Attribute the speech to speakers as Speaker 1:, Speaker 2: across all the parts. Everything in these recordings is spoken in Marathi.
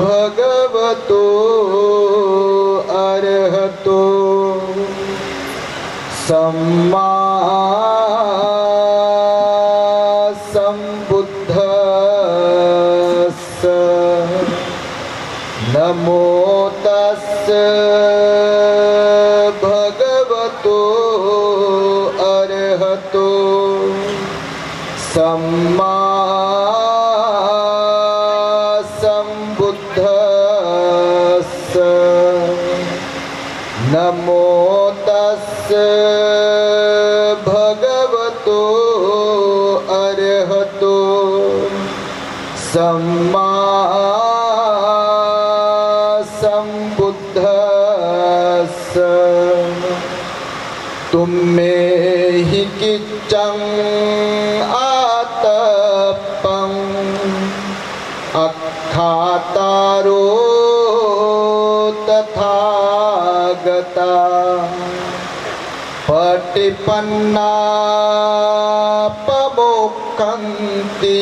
Speaker 1: भगवतो अर्हतो सम्मा सम्बुद्धस्स नमो तस्स भगवतो अर्हतो सम्मा सम्बुद्धस्स नमो तस्स भगवतो अर्हतो सम्मा सम्बुद्धस्स तुमे हि किच्चं आतपं अख्खातारो तथागता पटिपन्ना पमोक्षन्ति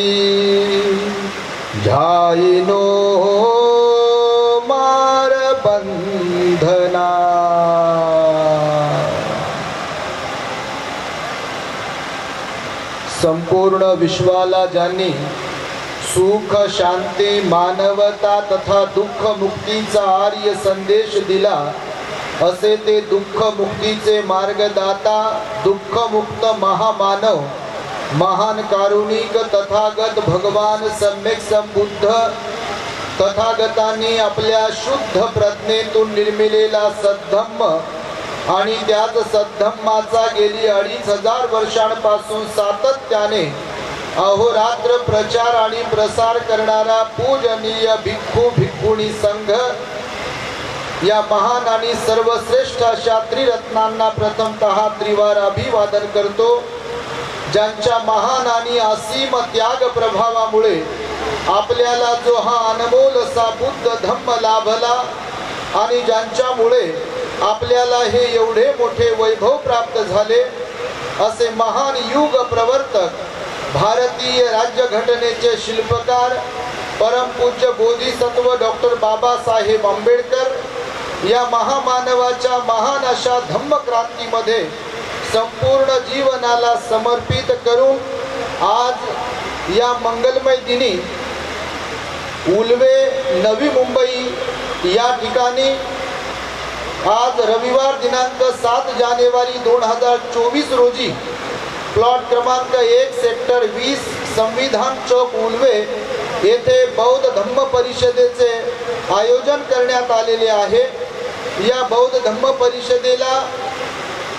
Speaker 1: ध्यायिनो मारबन्धना। संपूर्ण विश्वाला ज्यांनी सुख शांती मानवता तथा दुःख मुक्तीचा आर्य संदेश दिला असे ते दुःख मुक्तीचे मार्गदाता दुःख मुक्त महामानव महान कारुणिक तथागत भगवान सम्यक संबुद्ध तथागतांनी आपल्या शुद्ध प्रज्ञेतून निर्मिलेला सद्धम्म आणि त्याच सद्धम्माचा गेली 2500 वर्षांपासून सातत्याने अहोरात्र प्रचार आणि प्रसार करणारा पूजनीय भिक्खू भिक्खुणी संघ या महान आणि सर्वश्रेष्ठ अशा त्रिरत्नांना प्रथमतः त्रिवार अभिवादन करतो, ज्यांच्या महान आणि असीम त्याग प्रभावामुळे आपल्याला जो हा अनमोल असा बुद्ध धम्म लाभला आणि ज्यांच्यामुळे आपल्याला हे एवढे मोठे वैभव प्राप्त झाले असे महान युग प्रवर्तक भारतीय राज्यघटनेचे शिल्पकार परमपूज्य बोधिसत्व डॉक्टर बाबासाहेब आंबेडकर या महामानवाच्या महान अशा धम्मक्रांतीमध्ये संपूर्ण जीवनाला समर्पित करून आज या मंगलमय दिनी उल्वे नवी मुंबई या ठिकाणी आज रविवार दिनांक 7 जानेवारी 2024 रोजी प्लॉट क्रमांक 1 सेक्टर 20 संविधान चौक उल्वे येथे बौद्ध धम्म परिषदेचे आयोजन करण्यात आलेले आहे। या बौद्ध धम्म परिषदेला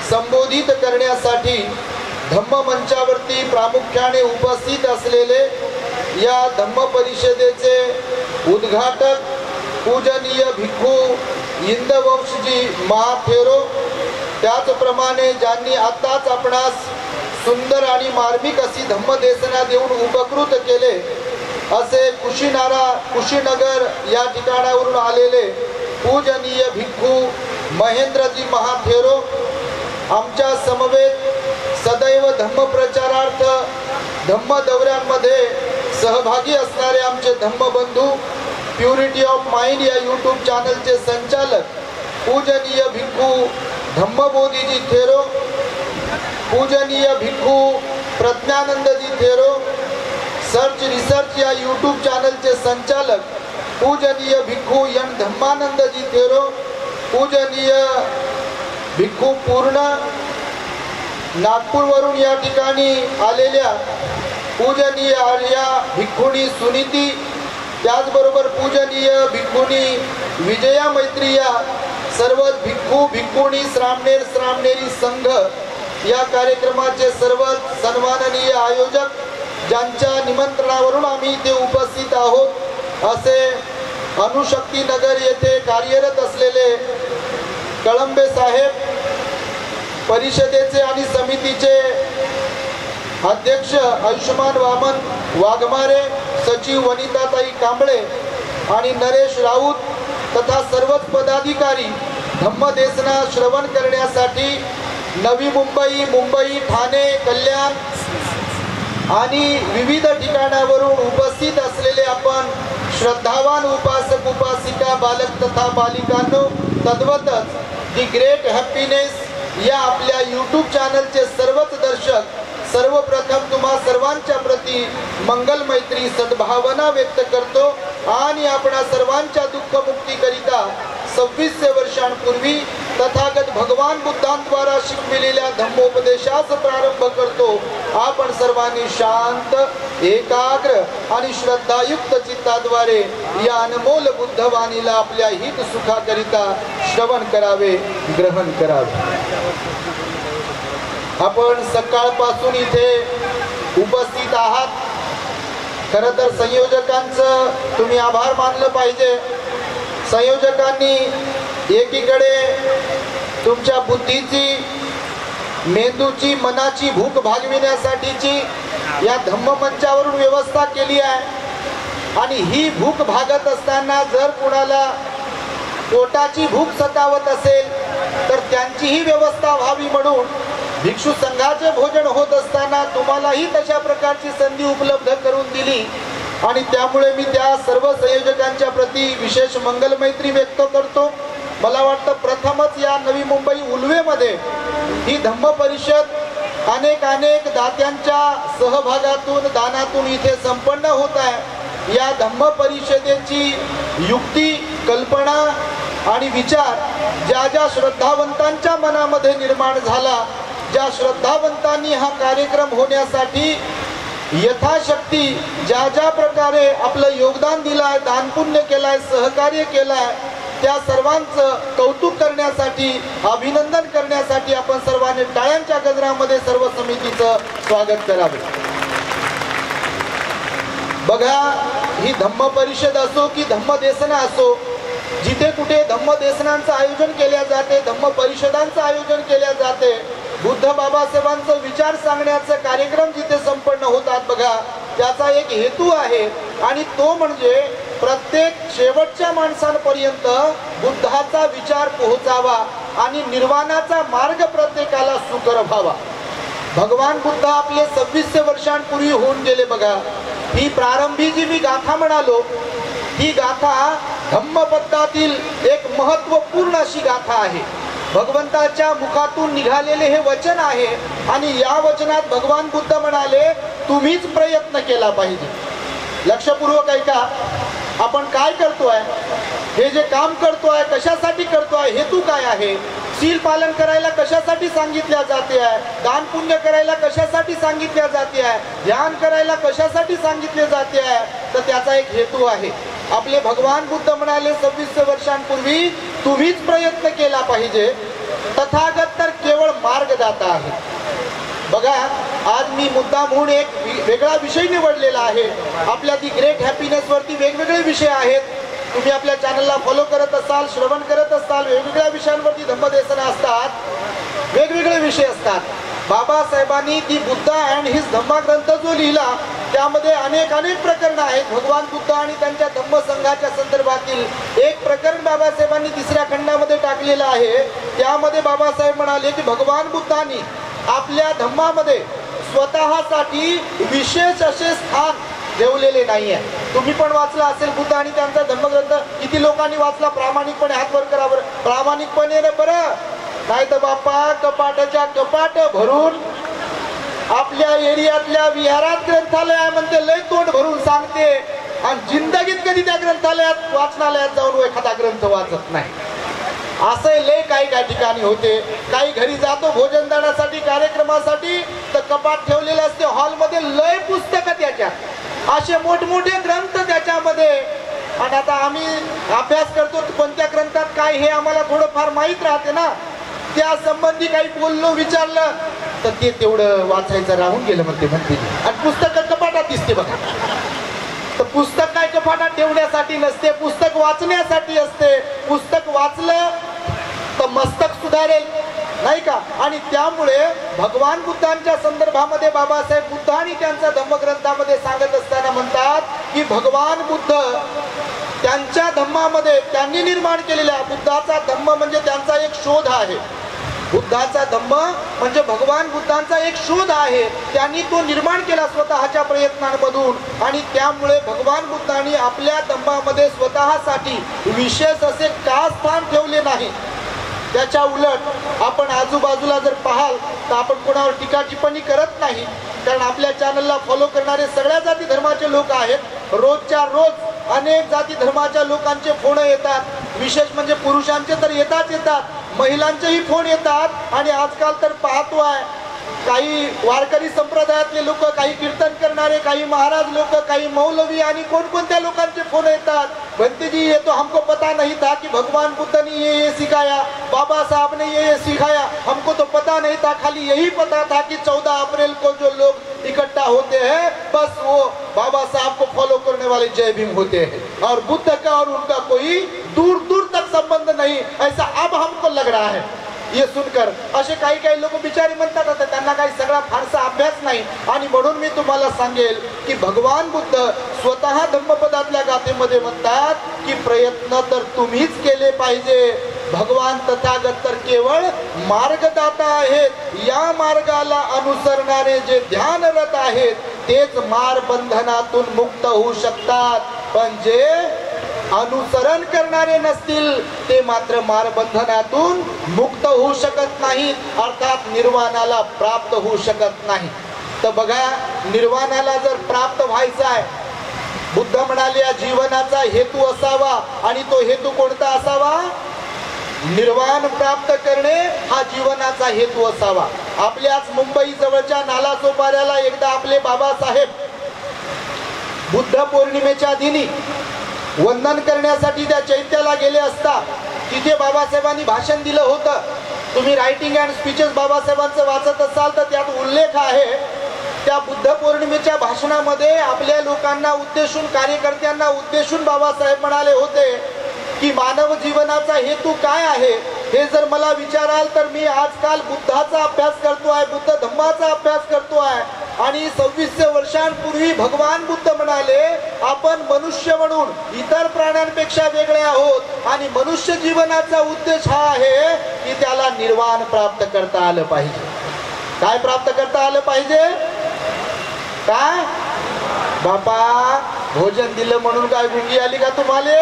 Speaker 1: संबोधित करण्यासाठी धम्म मंचावरती प्रामुख्याने उपस्थित असलेले या धम्म परिषदेचे उद्घाटक पूजनीय भिक्खू इंदवंशजी महाथेरो, त्याचप्रमाणे ज्यांनी आताच आपणास सुंदर आणि मार्मिक अशी धम्मदेशना देऊन उपकृत केले असे कुशीनगर या ठिकाणावरून आलेले पूजनीय भिक्खू महेंद्रजी महाथेरो, आमच्या समवेत सदैव धम्म प्रचारार्थ धम्म दौऱ्यांमध्ये सहभागी असणारे आमचे धम्मबंधू प्युरिटी ऑफ माइंड या यूट्यूब चॅनलचे संचालक पूजनीय भिक्खू धम्मबोधीजी थेरो, पूजनीय भिक्खू प्रज्ञानंदजी थेरो, सर्च रिसर्च या यूट्यूब चॅनलचे संचालक पूजनीय भिक्खू एन धम्मानंदजी थेरो, पूजनीय भिक्खू पूर्ण नागपूरवरून या ठिकाणी आलेल्या पूजनीय आर्या भिक्खुणी सुनीती, त्याचबरोबर पूजनीय भिक्खुणी विजया मैत्री या सर्व भिक्खू भिक्खुणी श्रामणेरी संघ या कार्यक्रमाचे सर्व सन्माननीय आयोजक ज्यांच्या निमंत्रणावरून आम्ही इथे उपस्थित आहोत असे अनुशक्ती नगर येथे कार्यरत असलेले कळंबे साहेब, परिषदेचे आणि समितीचे अध्यक्ष आयुष्मान वामन वाघमारे, सचिव वनिताताई कांबळे आणि नरेश राऊत तथा सर्वच पदाधिकारी धम्मदेशना श्रवण करण्यासाठी नवी मुंबई, मुंबई, ठाणे, कल्याण आणि विविध ठिकाणावरून उपस्थित असलेले आपण श्रद्धावान उपासक उपासिका बालक तथा बालिकांनो, तद्वतच दी ग्रेट हॅपीनेस या आपल्या यूट्यूब चॅनलचे सर्वच दर्शक, सर्वप्रथम तुम्हा सर्वांच्या प्रती मंगल मैत्री सद्भावना व्यक्त करतो आणि आपणा सर्वांच्या दुःखमुक्तीकरिता 2600 वर्षांपूर्वी तथागत भगवान बुद्धांद्वारा शिकविलेल्या धम्मोपदेशास प्रारंभ करतो। आपण सर्वांनी शांत, एकाग्र आणि श्रद्धायुक्त चित्ताद्वारे या अनमोल बुद्धवाणीला आपल्या हित सुखाकरिता श्रवण करावे, ग्रहण करावे। आपण सकाळपासून इथे उपस्थित आहात। खरं तर संयोजकांचं तुम्ही आभार मानलं पाहिजे। संयोजकांनी एकीकडे तुमच्या बुद्धीची, मेंदूची, मनाची भूक भागविण्यासाठीची या धम्ममंचावरून व्यवस्था केली आहे आणि ही भूक भागत असताना जर कुणाला पोटाची भूक सतावत असेल तर त्यांचीही व्यवस्था व्हावी म्हणून भिक्षू संघाचे भोजन होत असताना तुम्हालाही तशा प्रकारची संधी उपलब्ध करून दिली आणि त्यामुळे मी त्या सर्व संयोजकांच्या प्रती विशेष मंगल मैत्री व्यक्त करतो। मला वाटतं प्रथमच या नवी मुंबई उल्वेमध्ये ही धम्म परिषद अनेक दात्यांच्या सहभागातून, दानातून इथे संपन्न होत आहे। या धम्म परिषदेची युक्ती, कल्पना आणि विचार ज्या श्रद्धावंतांच्या मनामध्ये निर्माण झाला, ज्या श्रद्धावंतांनी हा कार्यक्रम होण्यासाठी यथाशक्ती ज्या प्रकारे आपलं योगदान दिलंय, दानपुण्य केलंय, सहकार्य केलंय, त्या सर्वांचं कौतुक करण्यासाठी, अभिनंदन करण्यासाठी आपण सर्वांनी टाळ्यांच्या गजरामध्ये सर्व समितीचं स्वागत करावे। बघा, ही धम्म परिषद असो की धम्म देसना असो, जिथे कुठे धम्म देसनांचं आयोजन केले जाते, धम्म परिषदांचं आयोजन केले जाते, बुद्ध बाबासाहेबांचा विचार सांगण्याचे कार्यक्रम जिथे संपन्न होतात, बघा त्याचा एक हेतू आहे आणि तो म्हणजे प्रत्येक शेवटच्या माणसांपर्यंत बुद्धाचा विचार पोहोचावा आणि निर्वाणाचा मार्ग प्रत्येकाला सुकर व्हावा। भगवान बुद्ध आपले 2600 वर्षांपूर्वी होऊन गेले। बघा, ही प्रारंभी जी मी गाथा म्हणालो, ही गाथा धम्मपदातील एक महत्वपूर्ण अशी गाथा आहे। भगवंताच्या मुखातून निघालेले हे वचन आहे आणि या वचनात भगवान बुद्ध म्हणाले, तुम्हीच प्रयत्न केला पाहिजे। लक्षपूर्वक ऐका, आपण काय करतोय, हे जे काम करतोय कशासाठी करतोय, हेतू काय आहे, शील पालन करायला कशासाठी सांगितल्या जाते आहे, दान पुण्य करायला कशासाठी सांगितल्या जाते आहे, ध्यान करायला कशासाठी सांगितले जाते आहे, तर त्याचा एक हेतू आहे। आपले भगवान बुद्ध म्हणाले 2600 वर्षांपूर्वी, तुम्हीच प्रयत्न केला पाहिजे, तथागत तर केवळ मार्गदाता आहे। बघा, आज मी मुद्दा म्हणून एक वेगळा विषय निवडलेला आहे। आपल्या दी ग्रेट हॅपीनेस वरती वेगवेगळे विषय आहेत, तुम्ही आपल्या चॅनलला फॉलो करत असाल, श्रवण करत असाल, वेगवेगळ्या विषयांवरती धम्मदेसना असतात, वेगवेगळे विषय असतात। बाबासाहेबांनी दी बुद्ध अँड हिज धम्मा ग्रंथ जो लिहिला त्यामध्ये अनेक प्रकरणं आहेत। भगवान बुद्ध आणि त्यांच्या धम्म संघाच्या संदर्भातील एक प्रकरण बाबासाहेबांनी 3ऱ्या खंडामध्ये टाकलेलं आहे। त्यामध्ये बाबासाहेब म्हणाले की भगवान बुद्धांनी आपल्या धम्मामध्ये स्वतःसाठी विशेष असे स्थान ठेवलेले नाहीये। तुम्ही पण वाचला असेल बुद्ध आणि त्यांचा धम्मग्रंथ, किती लोकांनी वाचला? प्रामाणिकपणे हात वर करा बरं, प्रामाणिकपणे रे बरं, नाही तर बाप्पा कपाटाच्या कपाट भरून आपल्या एरियातल्या विहारात ग्रंथालय आहे म्हणते, लय तोंड भरून सांगते आणि जिंदगीत कधी त्या ग्रंथालयात वाचनालयात जाऊन एखादा ग्रंथ वाचत नाही। असं लय काही ठिकाणी होते। काही घरी जातो भोजन दानासाठी, कार्यक्रमासाठी, तर कपाट ठेवलेलं असते हॉलमध्ये, लय पुस्तकं त्याच्यात, असे मोठमोठे ग्रंथ त्याच्यामध्ये। आणि आता आम्ही अभ्यास करतो कोणत्या ग्रंथात काय हे आम्हाला थोडंफार माहीत राहते ना, त्या संबंधी काही बोललो, विचारलं तर ते तेवढं वाचायचं राहून गेलं म्हणते आणि पुस्तकं कपाटात दिसते। बघा, तर पुस्तक काय कपाटात ठेवण्यासाठी नसते, पुस्तक वाचण्यासाठी असते। पुस्तक वाचलं तर मस्तक सुधारेल, नाही का? आणि त्यामुळे भगवान बुद्धांच्या संदर्भामध्ये बाबासाहेब बुद्ध आणि त्यांच्या धम्मग्रंथामध्ये सांगत असताना म्हणतात की भगवान बुद्ध त्यांच्या धम्मामध्ये त्यांनी निर्माण केलेल्या बुद्धाचा धम्म म्हणजे त्यांचा एक शोध आहे। बुद्धाचा धम्म म्हणजे भगवान बुद्धांचा एक शोध आहे. त्यांनी तो निर्माण केला स्वतःच्या प्रयत्नांमधून आणि त्यामुळे भगवान बुद्धांनी आपल्या धम्मामध्ये स्वतःसाठी विशेष असे का स्थान ठेवले नाही. त्याच्या उलट आपण आजूबाजूला जर पाहाल तर आपण कोणावर टीका टिप्पणी करत नाही, कारण आपल्या चॅनलला फॉलो करणारे सगळ्या जाती धर्माचे लोक आहेत. रोजच्या रोज अनेक जाती धर्माच्या लोकांचे फोन येतात. विशेष म्हणजे पुरुषांचे तर येतात, महिलांचेही फोन येतात. आणि आजकाल तर पाहतो आहे काही वारकरी संप्रदायातले लोक, काही कीर्तन करणारे, काही महाराज लोक, काही मौलवी आणि कोणकोणत्या लोकांचे फोन येतात. भंते जी ये तो हमको पता नहीं था कि भगवान बुद्ध ने ये सिखाया, बाबा साहब ने ये सिखाया, हमको तो पता नहीं था, खाली यही पता था कि 14 अप्रैल को जो लोग इकट्ठा होते हैं बस वो बाबा साहब को फॉलो करने वाले जय भीम होते हैं और बुद्ध का और उनका कोई दूर दूर तक संबंध नहीं, ऐसा अब हमको लग रहा है. हे सुनकर असे काही लोक बिचारी म्हणतात आता त्यांना काही सगळा फारसा अभ्यास नाही. आणि म्हणून मी तुम्हाला सांगेल की भगवान बुद्ध स्वतः धम्मपदातल्या गाथेमध्ये म्हणतात की प्रयत्न तर तुम्हीच केले पाहिजे. भगवान तथागत तर केवळ मार्गदाता आहेत. या मार्गाला अनुसरणारे जे ध्यानरत आहेत तेच मार बंधनातून मुक्त होऊ शकतात, पण जे अनुसरण करणारे नसतील ते मात्र मारबंधनातून मुक्त होऊ शकत नाहीत, अर्थात निर्वाणाला प्राप्त होऊ शकत नाही. तर बघा, निर्वाणाला जर प्राप्त व्हायचं आहे, बुद्ध म्हणाले या जीवनाचा हेतू असावा. आणि तो हेतू कोणता असावा? निर्वाण प्राप्त करणे हा जीवनाचा हेतू असावा. आपल्याच मुंबई जवळच्या नालासोपाऱ्याला एकदा आपले बाबासाहेब बुद्ध पौर्णिमेच्या दिनी वंदन करण्यासाठी त्या चैत्याला गेले असता तिथे बाबासाहेबांनी भाषण दिलं होतं. तुम्ही रायटिंग अँड स्पीचेस बाबासाहेबांचं वाचत असाल तर त्यात उल्लेख आहे. त्या बुद्ध पौर्णिमेच्या भाषणामध्ये आपल्या लोकांना उद्देशून, कार्यकर्त्यांना उद्देशून बाबासाहेब म्हणाले होते की मानव जीवनाचा हेतू काय आहे हे जर मला विचाराल तर मी आजकाल बुद्धाचा अभ्यास करतो आहे, बुद्ध धम्माचा अभ्यास करतो आहे. आणि 2600 वर्षांपूर्वी भगवान बुद्ध म्हणाले आपण मनुष्य म्हणून इतर प्राण्यांपेक्षा वेगळे आहोत आणि मनुष्य जीवनाचा उद्देश हा आहे की त्याला निर्वाण प्राप्त करता आलं पाहिजे. काय प्राप्त करता आलं पाहिजे? काय बापा, भोजन दिलं म्हणून काय गुंगी आली का तुम्हाला?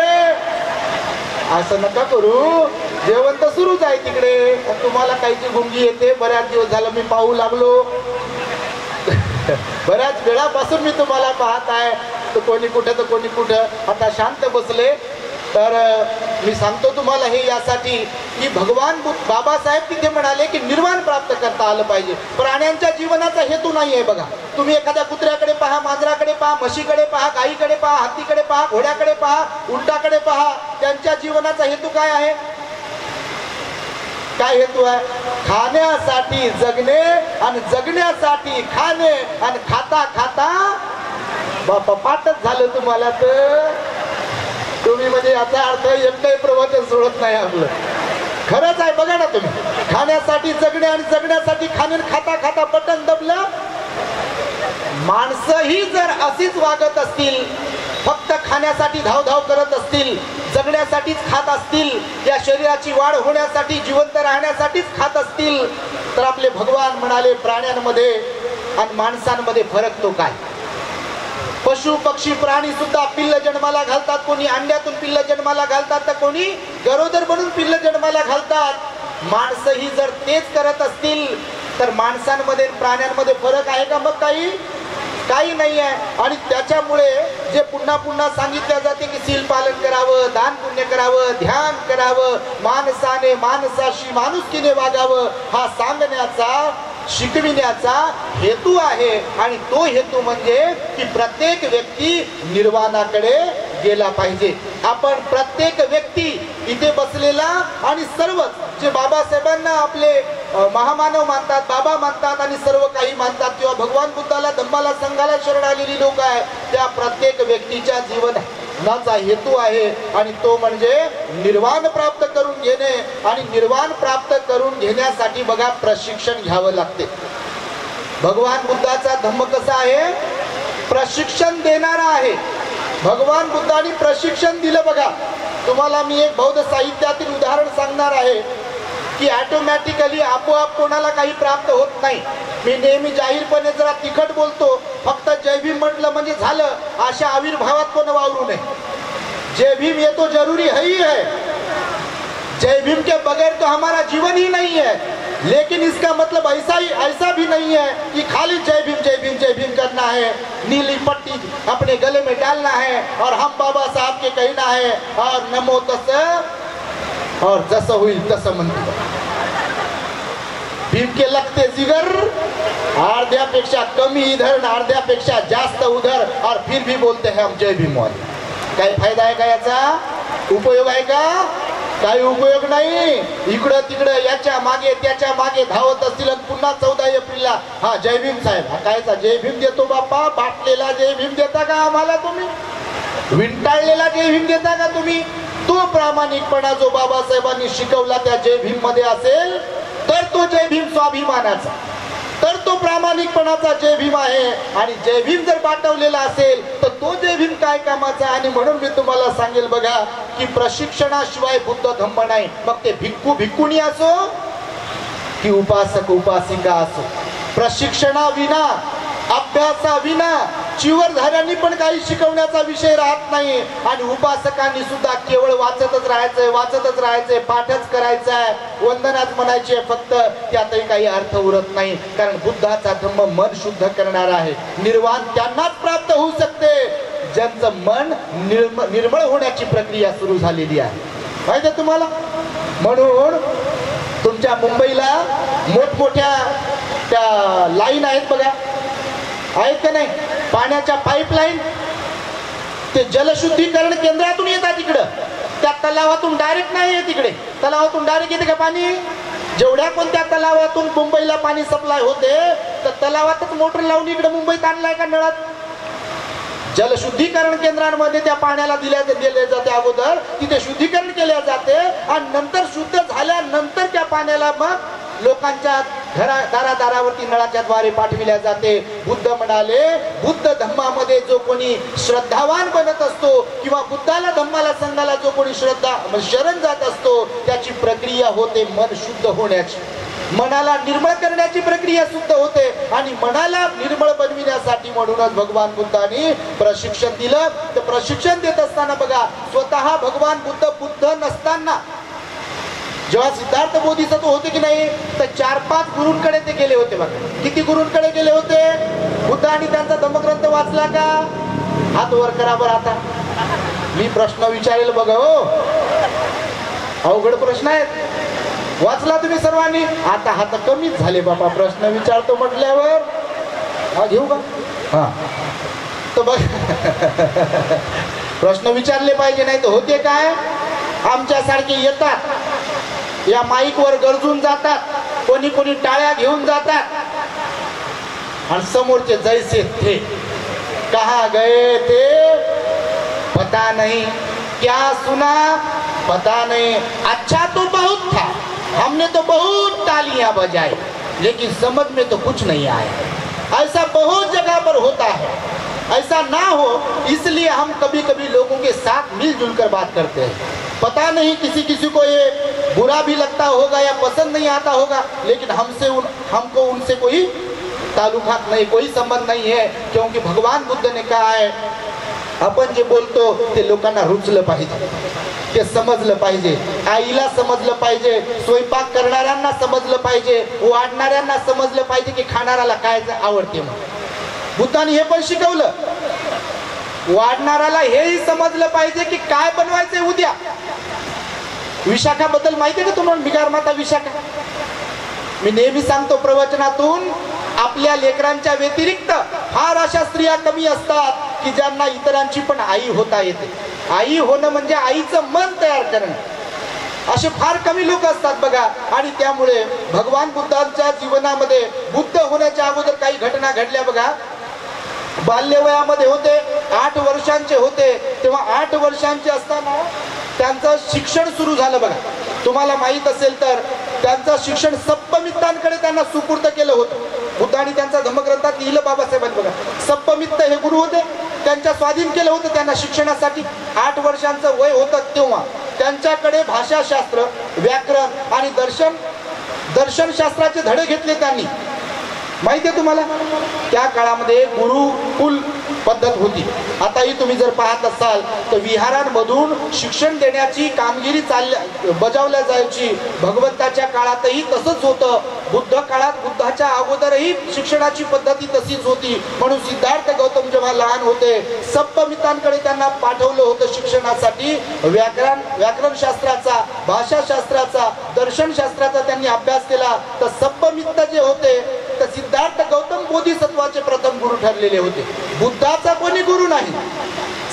Speaker 1: असं नका करू, जेवण तर सुरूच आहे तिकडे, तुम्हाला काहीची गुंगी येते. बऱ्याच दिवस झालं मी पाहू लागलो, बऱ्याच वेळापासून मी तुम्हाला पाहत आहे. तर कोणी कुठं तर कोणी कुठं, आता शांत बसले. तर मी सांगतो तुम्हाला हे यासाठी की भगवान बाबासाहेब तिथे म्हणाले की निर्वाण प्राप्त करता आलं पाहिजे. प्राण्यांच्या जीवनाचा हेतू नाही आहे. बघा, तुम्ही एखाद्या कुत्र्याकडे पहा, मांजराकडे पहा, म्हशीकडे पहा, गाईकडे पहा, हत्तीकडे पहा, घोड्याकडे पहा, उंटाकडे पहा, त्यांच्या जीवनाचा हेतू काय आहे? काय हेतू आहे? खाण्यासाठी जगणे आणि जगण्यासाठी खाणे आणि खाता खाता बापा पाठच झालं तुम्हाला. तर तुम्ही म्हणजे याचा अर्थ एकही प्रवचन सोडत नाही आपलं. खरंच आहे, बघा ना तुम्ही, खाण्यासाठी जगणे आणि जगण्यासाठी खाणे, खाता खाता बटन दबलं. माणसंही जर अशीच वागत असतील, फक्त खाण्यासाठी धावधाव करत असतील, जगण्यासाठीच खात असतील, या शरीराची वाढ होण्यासाठी, जिवंत राहण्यासाठीच खात असतील, तर आपले भगवान म्हणाले प्राण्यांमध्ये आणि माणसांमध्ये फरक तो काय? पशु पक्षी प्राणी सुद्धा पिल्ल जन्माला घालतात. कोणी अंड्यातून पिल्ल जन्माला घालतात तर कोणी गरोदर बनून पिल्ल जन्माला घालतात. माणसंही जर तेच करत असतील तर माणसांमध्ये प्राण्यांमध्ये फरक आहे का? मग काही नाही आहे. आणि त्याच्यामुळे जे पुन्हा पुन्हा सांगितले जाते की सील पालन करावं, दान पुण्य करावं, ध्यान करावं, माणसाने माणसाशी माणुसकीने वागावं, हा सांगण्याचा, शिकविण्याचा हेतू आहे. आणि तो हेतू म्हणजे की प्रत्येक व्यक्ती निर्वाणाकडे गेला पाहिजे. आपण प्रत्येक व्यक्ती इथे बसलेला आणि सर्वच जे बाबासाहेबांना आपले महामानव मानतात, बाबा मानतात आणि सर्व काही मानतात, किंवा भगवान बुद्धाला, धम्माला, संघाला शरण आलेली लोक आहेत, त्या प्रत्येक व्यक्तीच्या जीवनाचा हेतू आहे आणि तो म्हणजे निर्वाण प्राप्त करून घेणे. आणि निर्वाण प्राप्त करून घेण्यासाठी बघा प्रशिक्षण घ्यावं लागते. भगवान बुद्धाचा धम्म कसा आहे? प्रशिक्षण देणारा आहे. भगवान बुद्धांनी प्रशिक्षण दिलं. बघा, तुम्हाला मी एक बौद्ध साहित्यातील उदाहरण सांगणार आहे. की ऑटोमॅटिकली आपोआप कोणाला काही प्राप्त होत नाही. मी नेहमी जाहीरपणे जरा तिखट बोलतो, फक्त जय भीम म्हटलं म्हणजे झालं अशा आविर्भावात कोण वावरू नये. जय भीम ये तो जरूरी है ही है, जय भीम के बगैर तो हमारा जीवन ही नहीं है. लेकिन इसका मतलब ऐसा भी नहीं है कि खाली जय भीम जय भीम जय भीम करना है, नीली पट्टी अपने गले में डालना है और हम बाबा साहब के कहना है और नमो तस और जस होईल तस म्हणतो. भीम के लगते जिगर, अर्ध्यापेक्षा कमी इधर अर्ध्यापेक्षा जास्त उधर, और फिर भी बोलते हैं हम जय भीम वाले. काही फायदा आहे का याचा? उपयोग आहे का? काही उपयोग नाही. इकडं तिकडं याच्या मागे त्याच्या मागे धावत असतील. पुन्हा 14 एप्रिलला हा जय भीम साहेब, हा कायचा जय भीम देतो बाप्पा? बाटलेला जय भीम देता का आम्हाला तुम्ही? विंटाळलेला जय भीम देता का तुम्ही? तो प्रामाणिकपणा जो बाबासाहेबांनी शिकवला त्या जय भीम मध्ये असेल तर तो जय भीम स्वाभिमानाचा, तर तो प्रामाणिकपणाचा जय भीम आहे. आणि जय भीम जर पाठवलेला असेल तर तो जय भीम काय कामाचा? आणि म्हणून मी तुम्हाला सांगेल बघा की प्रशिक्षणाशिवाय बुद्ध धम्म नाही. मग ते भिक्खू भिक्खुणी असो की उपासक उपासिका असो, प्रशिक्षणाविना अभ्यासाविना चिवरधाऱ्यांनी पण काही शिकवण्याचा विषय राहत नाही. आणि उपासकांनी सुद्धा केवळ वाचतच राहायचंय, पाठच करायचाय, वंदनाच म्हणायची आहे फक्त, त्यातही काही अर्थ उरत नाही. कारण बुद्धाचा धम्म मन शुद्ध करणारा आहे. निर्वाण त्यांनाच प्राप्त होऊ शकते ज्यांचं मन निर्मळ होण्याची प्रक्रिया सुरू झालेली आहे. माहिती आहे तुम्हाला? म्हणून तुमच्या मुंबईला मोठमोठ्या त्या लाईन आहेत बघा, आहेत का नाही? पाण्याच्या पाईपलाईन ते जलशुद्धीकरण केंद्रातून येतात इकडं. त्या तलावातून डायरेक्ट नाही येत इकडे. तलावातून डायरेक्ट येते का पाणी? जेवढ्या कोणत्या तलावातून मुंबईला पाणी सप्लाय होते तर तलावातच मोटर लावून इकडे मुंबईत आणलाय का नळात? जलशुद्धीकरण केंद्रांमध्ये त्या पाण्याला दिले जाते. अगोदर तिथे शुद्धीकरण केले जाते आणि नंतर शुद्ध झाल्यानंतर त्या पाण्याला मग लोकांच्या दारादारावरती नळाच्या द्वारे पाठविल्या जाते. बुद्ध म्हणाले, बुद्ध धम्मामध्ये जो कोणी श्रद्धावान बनत असतो किंवा बुद्धाला धम्माला संघाला जो कोणी शरण जात असतो त्याची प्रक्रिया होते मन शुद्ध होण्याची, मनाला निर्मळ करण्याची प्रक्रिया सुद्धा होते. आणि मनाला निर्मळ बनविण्यासाठी म्हणूनच भगवान बुद्धांनी प्रशिक्षण दिलं. तर प्रशिक्षण देत असताना बघा, स्वतः भगवान बुद्ध नसताना जेव्हा सिद्धार्थ बोधिसत्व होते की नाही तर 4-5 गुरूंकडे ते गेले होते बघा. किती गुरूंकडे गेले होते? बुद्ध आणि त्यांचा धम्मग्रंथ वाचला का? हात वर करा बरं. आता मी प्रश्न विचारेल बघा हो, अवघड प्रश्न आहेत. वाचला तुम्ही सर्वांनी? आता हात कमीच झाले बाबा प्रश्न विचारतो म्हटल्यावर. हा घेऊ का? हा तर बघ प्रश्न विचारले पाहिजे, नाही तर होते काय, आमच्यासारखे येतात या माईक वर गरजून जातात, कोणी कोणी टाळ्या घेऊन जातात आणि समोरचे जैसे थे कहा गए थे पता नहीं, क्या सुना पता नहीं, अच्छा तो बहुत था, हमने तो बहुत तालियां बजाई, लेकिन समझ में तो कुछ नहीं आया. ऐसा बहुत जगह पर होता है. ऐसा ना हो इसलिए हम कभी कभी लोगों के साथ मिलजुल कर बात करते हैं. पता नहीं किसी को ये बुरा भी लगता होगा या पसंद नहीं आता होगा, लेकिन हमको उनसे कोई ताल्लुकात नहीं, कोई संबंध नहीं है. क्योंकि भगवान बुद्ध ने कहा है आपण जे बोलतो ते लोकांना रुचलं पाहिजे, ते समजलं पाहिजे, आईला समजलं पाहिजे, स्वयंपाक करणाऱ्यांना समजलं पाहिजे, वाढणाऱ्यांना समजलं पाहिजे की खाणाऱ्याला काय आवडते. म्हणून बुद्धाने हे पण शिकवलं. वाढणाऱ्याला हेही समजलं पाहिजे की काय बनवायचंय उद्या. विशाखा बद्दल माहिती आहे का तुम्हाला? बिगार माता विशाखा. मी नेहमी सांगतो प्रवचनातून, आपल्या लेकरांच्या व्यतिरिक्त फार अशा स्त्रिया कमी असतात की ज्यांना इतरांची पण आई होता येते. आई होणं म्हणजे आईचं मन तयार करणं, असे फार कमी लोक असतात बघा. आणि त्यामुळे भगवान बुद्धांच्या जीवनामध्ये बुद्ध होण्याच्या अगोदर काही घटना घडल्या बघा. बाल्यवयामध्ये होते, 8 वर्षांचे होते, तेव्हा 8 वर्षांचे असताना त्यांचं शिक्षण सुरू झालं बघा. तुम्हाला माहित असेल तर त्यांचं शिक्षण सप्पमित्तांकडे त्यांना सुपूर्द केलं होतं. बुद्धांनी त्यांचा धम्मग्रंथात लिहिलं बाबासाहेबांनी बघा. सप्पमित्त हे गुरु होते, त्यांच्या स्वाधीन केलं होतं त्यांना शिक्षणासाठी. 8 वर्षांचं वय होतं तेव्हा त्यांच्याकडे भाषाशास्त्र, व्याकरण आणि दर्शन दर्शनशास्त्राचे धडे घेतले त्यांनी. माहिती आहे तुम्हाला, त्या काळामध्ये गुरुकुल पद्धत होती. आताही तुम्ही जर पाहत असाल तर विहारांमधून शिक्षण देण्याची कामगिरी बजावल्या जायची. भगवंताच्या काळातही तसंच होतं. बुद्ध काळात, बुद्धाच्या अगोदरही शिक्षणाची पद्धती तशीच होती. म्हणून सिद्धार्थ गौतम जेव्हा लहान होते, सप्तमितांकडे त्यांना पाठवलं होतं शिक्षणासाठी. व्याकरणशास्त्राचा, भाषाशास्त्राचा, दर्शनशास्त्राचा त्यांनी अभ्यास केला. तर सप्तमित जे होते तर सिद्धार्थ गौतम बोधिसत्वाचे प्रथम गुरु ठरलेले होते. बुद्धाचा कोणी गुरु नाही,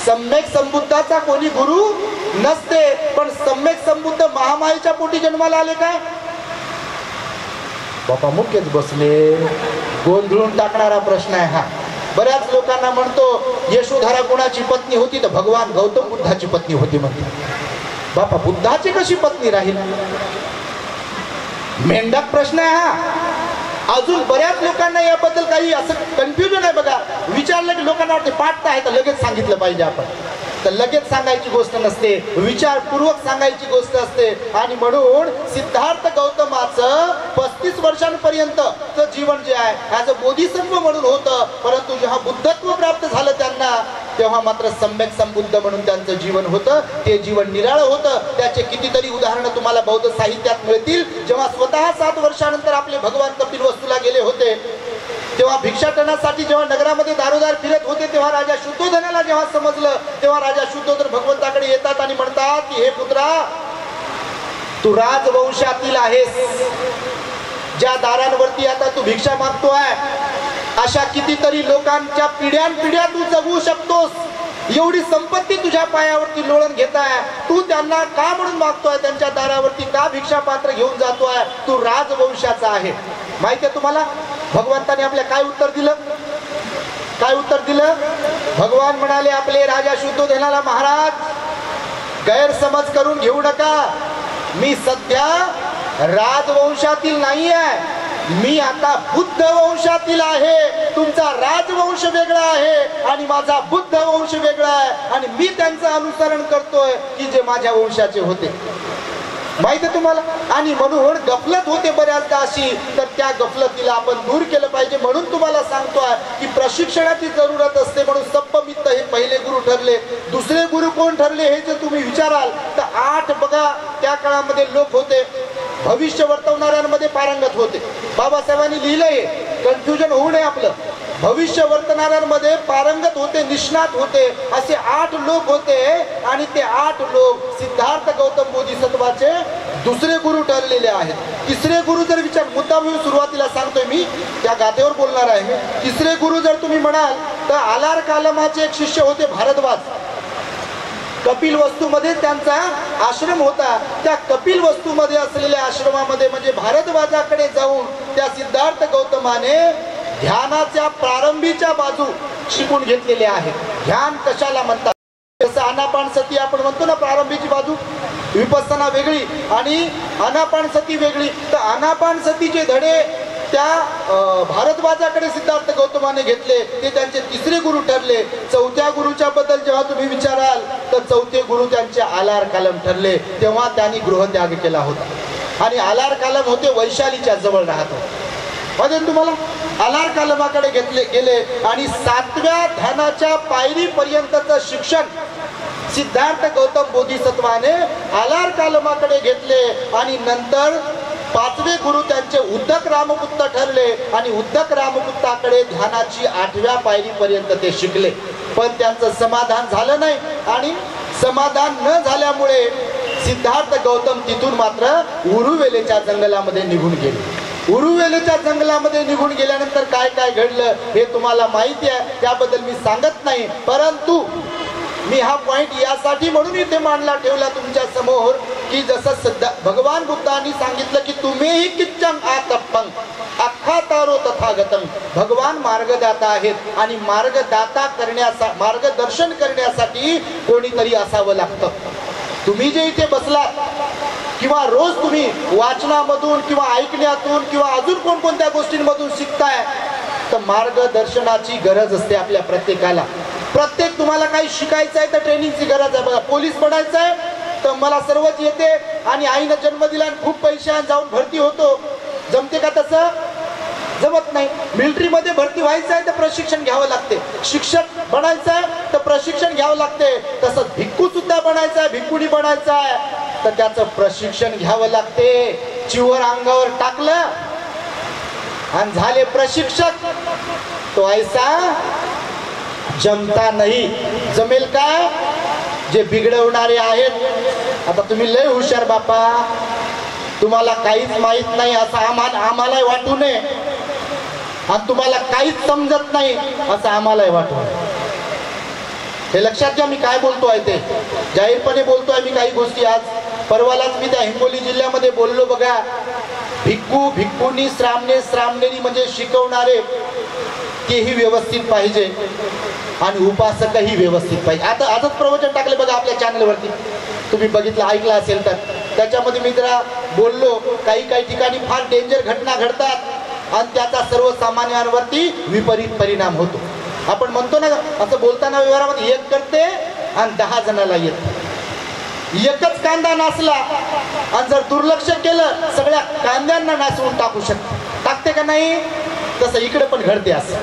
Speaker 1: सम्यक संबुद्धाचा कोणी गुरु नसते. पण सम्यक संबुद्ध महामायेच्या पोटी जन्माला आले काय? बापा मुख्यच बसले. गोंधळून टाकणारा प्रश्न आहे हा. बऱ्याच लोकांना म्हणतो यशोधरा कोणाची पत्नी होती, तर भगवान गौतम बुद्धाची पत्नी होती म्हणते. बापा बुद्धाची कशी पत्नी राहील? मेंढक प्रश्न आहे हा. अजून बऱ्याच लोकांना याबद्दल काही असं कन्फ्युजन आहे बघा. विचारलं की लोकांना वाटते पाठता आहे तर लगेच सांगितलं पाहिजे आपण. तर लगेच सांगायची गोष्ट नसते, विचारपूर्वक सांगायची गोष्ट असते. आणि म्हणून सिद्धार्थ गौतमाचं 35 वर्षांपर्यंतचं जीवन जे आहे ॲज अ बोधिसत्व म्हणून होतं. परंतु जेव्हा बुद्धत्व प्राप्त झालं त्यांना, तेव्हा मात्र सम्यक संबुद्ध म्हणून त्यांचं जीवन होतं. ते जीवन निराळं होतं. त्याचे कितीतरी उदाहरणं तुम्हाला बौद्ध साहित्यात मिळतील. जेव्हा स्वतः 7 वर्षानंतर आपले भगवान कपिलवस्तूला गेले होते, तेव्हा भिक्षाटनासाठी जेव्हा नगरामध्ये दारोदार फिरत होते, तेव्हा राजा शुद्धोधनाला जेव्हा समजलं, तेव्हा राजा शुद्धोधन भगवंताकडे येतात आणि म्हणतात की हे पुत्रा, तू राजवंशातील आहेस. ज्या दारांवरती आता तू भिक्षा मागतोय, अशा कितीतरी लोकांच्या पिढ्यानपिढ्या तू जगू शकतोस. एवढी संपत्ती तुझ्या पायावरती लोळण घेताय. तू त्यांना का म्हणून मागतोय? त्यांच्या दारावरती का भिक्षा पात्र घेऊन जातोय? तू राजवंशाचा आहे. माहिती आहे तुम्हाला भगवंताने आपल्या काय उत्तर दिलं? काय उत्तर दिलं? भगवान म्हणाले आपले राजा शुद्धोधनाला, महाराज गैरसमज करून घेऊ नका. मी सध्या राजवंशातील नाही आहे, मी आता बुद्ध वंशातील आहे. तुमचा राजवंश वेगळा आहे आणि माझा बुद्ध वंश वेगळा आहे. आणि मी त्यांचं अनुसरण करतोय की जे माझ्या वंशाचे होते. माहिती आहे तुम्हाला. आणि म्हणून गफलत होते बऱ्याचदा अशी, तर त्या गफलतीला आपण दूर केलं पाहिजे. म्हणून तुम्हाला सांगतोय की प्रशिक्षणाची जरूरत असते. म्हणून सप्तमित्त हे पहिले गुरु ठरले. दुसरे गुरु कोण ठरले हे जर तुम्ही विचाराल तर 8 बघा त्या काळामध्ये लोक होते, भविष्य वर्तवणाऱ्यांमध्ये पारंगत होते. बाबासाहेबांनी लिहिलंय, कन्फ्युजन होऊ नये आपलं. भविष्य वर्तवणाऱ्यांमध्ये पारंगत होते, निष्णात होते, असे 8 लोक होते. आणि ते 8 लोक सिद्धार्थ गौतम बोधिसत्वाचे दुसरे गुरु ठरलेले आहेत. तिसरे गुरु जर विचार, मुद्दा म्हणून सुरुवातीला सांगतोय मी, त्या गाथेवर बोलणार आहे मी. तिसरे गुरु जर तुम्ही म्हणाल तर आलार कालमाचे एक शिष्य होते भारद्वाज. कपिल वस्तूमध्ये त्यांचा आश्रम होता. त्या कपिल वस्तूमध्ये असलेल्या आश्रमामध्ये म्हणजे भारद्वाजाकडे जाऊन त्या सिद्धार्थ गौतमाने ध्यानाच्या प्रारंभीच्या बाजू शिकून घेतलेल्या आहेत. ध्यान कशाला म्हणतात? जसं आनापान सती आपण म्हणतो ना, प्रारंभीची बाजू विपස්සना वेगळी आणि आनापान सती वेगळी. तर आनापान सतीचे धडे त्या भारद्वाजाकडे सिद्धार्थ गौतमाने घेतले. ते त्यांचे तिसरे गुरु ठरले. चौथ्या गुरुच्या बद्दल जेव्हा तुम्ही विचाराल तर चौथे गुरु त्यांचे आलार कालम ठरले. तेव्हा त्यांनी गृहत्याग केला होता. आणि आलार कालम होते वैशालीच्या जवळ राहत होते. म्हणजे तुम्हाला आलार कालमाकडे गेले आणि 7व्या ध्यानाच्या पायरीपर्यंतचं शिक्षण सिद्धार्थ गौतम बोधिसत्वाने आलार कालमाकडे घेतले. आणि नंतर 5वे गुरु त्यांचे उद्धक रामपुत्त ठरले. आणि उद्धक रामपुत्ताकडे ध्यानाची 8व्या पायरीपर्यंत ते शिकले. पण त्यांचं समाधान झालं नाही. आणि समाधान न झाल्यामुळे सिद्धार्थ गौतम तिथून मात्र उरुवेलेच्या जंगलामध्ये निघून गेले. उरुवेलेच्या जंगलामध्ये निघून गेल्यानंतर काय काय घडलं हे तुम्हाला माहिती आहे, त्याबद्दल मी सांगत नाही. परंतु मी हा पॉइंट यासाठी म्हणून इथे मांडला ठेवला तुमच्या समोर की जसं भगवान बुद्धांनी सांगितलं की तुम्हीही किच्चन आतप्पं अख्खा तारो तथागतम. भगवान मार्गदाता आहेत आणि मार्गदर्शन करण्यासाठी कोणीतरी असावं लागतं. तुम्ही जे इथे बसलात किंवा रोज तुम्ही वाचनामधून किंवा ऐकण्यातून किंवा अजून कोणकोणत्या गोष्टींमधून शिकताय, तर मार्गदर्शनाची गरज असते आपल्या प्रत्येकाला. प्रत्येक तुम्हाला काही शिकायचं आहे तर ट्रेनिंगची गरज आहे. बघा, पोलीस बनायचं आहे तर मला सर्वच येते आणि आईनं जन्म दिला आणि खूप पैसे जाऊन भरती होतो. जमते का तसं? जमत नाही. मिलिटरीमध्ये भरती व्हायचं आहे तर प्रशिक्षण घ्यावं लागते, शिक्षक बनायचं आहे तर प्रशिक्षण घ्यावं लागते, तसंच भिक्खू सुद्धा बनायचं आहे, भिक्खुनी बनायचं आहे तर त्याचं प्रशिक्षण घ्यावं लागते. चिवर अंगावर टाकलं आणि झाले प्रशिक्षक तो ऐसा जमता नाही. जमेल का? जे बिघडवणारे आहेत. आता तुम्ही लय हुशार बापा, तुम्हाला काहीच माहित नाही असं आम्हालाही वाटू नये आणि तुम्हाला काहीच समजत नाही असं आम्हालाही वाटू नये. हे लक्षात घ्या. मी काय बोलतो आहे ते जाहीरपणे बोलतोय मी काही गोष्टी. आज परवालाच मी त्या हिंगोली जिल्ह्यामध्ये बोललो बघा. भिक्खू भिक्खुनी श्रामणेरी म्हणजे शिकवणारे तेही व्यवस्थित पाहिजे आणि उपासकही व्यवस्थित पाहिजे. आता आजच प्रवचन टाकले बघा आपल्या चॅनलवरती, तुम्ही बघितलं ऐकलं असेल तर. त्याच्यामध्ये मी जरा बोललो काही ठिकाणी फार डेंजर घटना घडतात आणि त्याचा सर्वसामान्यांवरती विपरीत परिणाम होतो. आपण म्हणतो ना असं बोलताना व्यवहारामध्ये एक करते आणि 10 जणाला येत. एकच कांदा नासला आणि जर दुर्लक्ष केलं सगळ्या कांद्यांना नासवून टाकू शकते. टाकते का नाही? तसं इकडे पण घडते. असं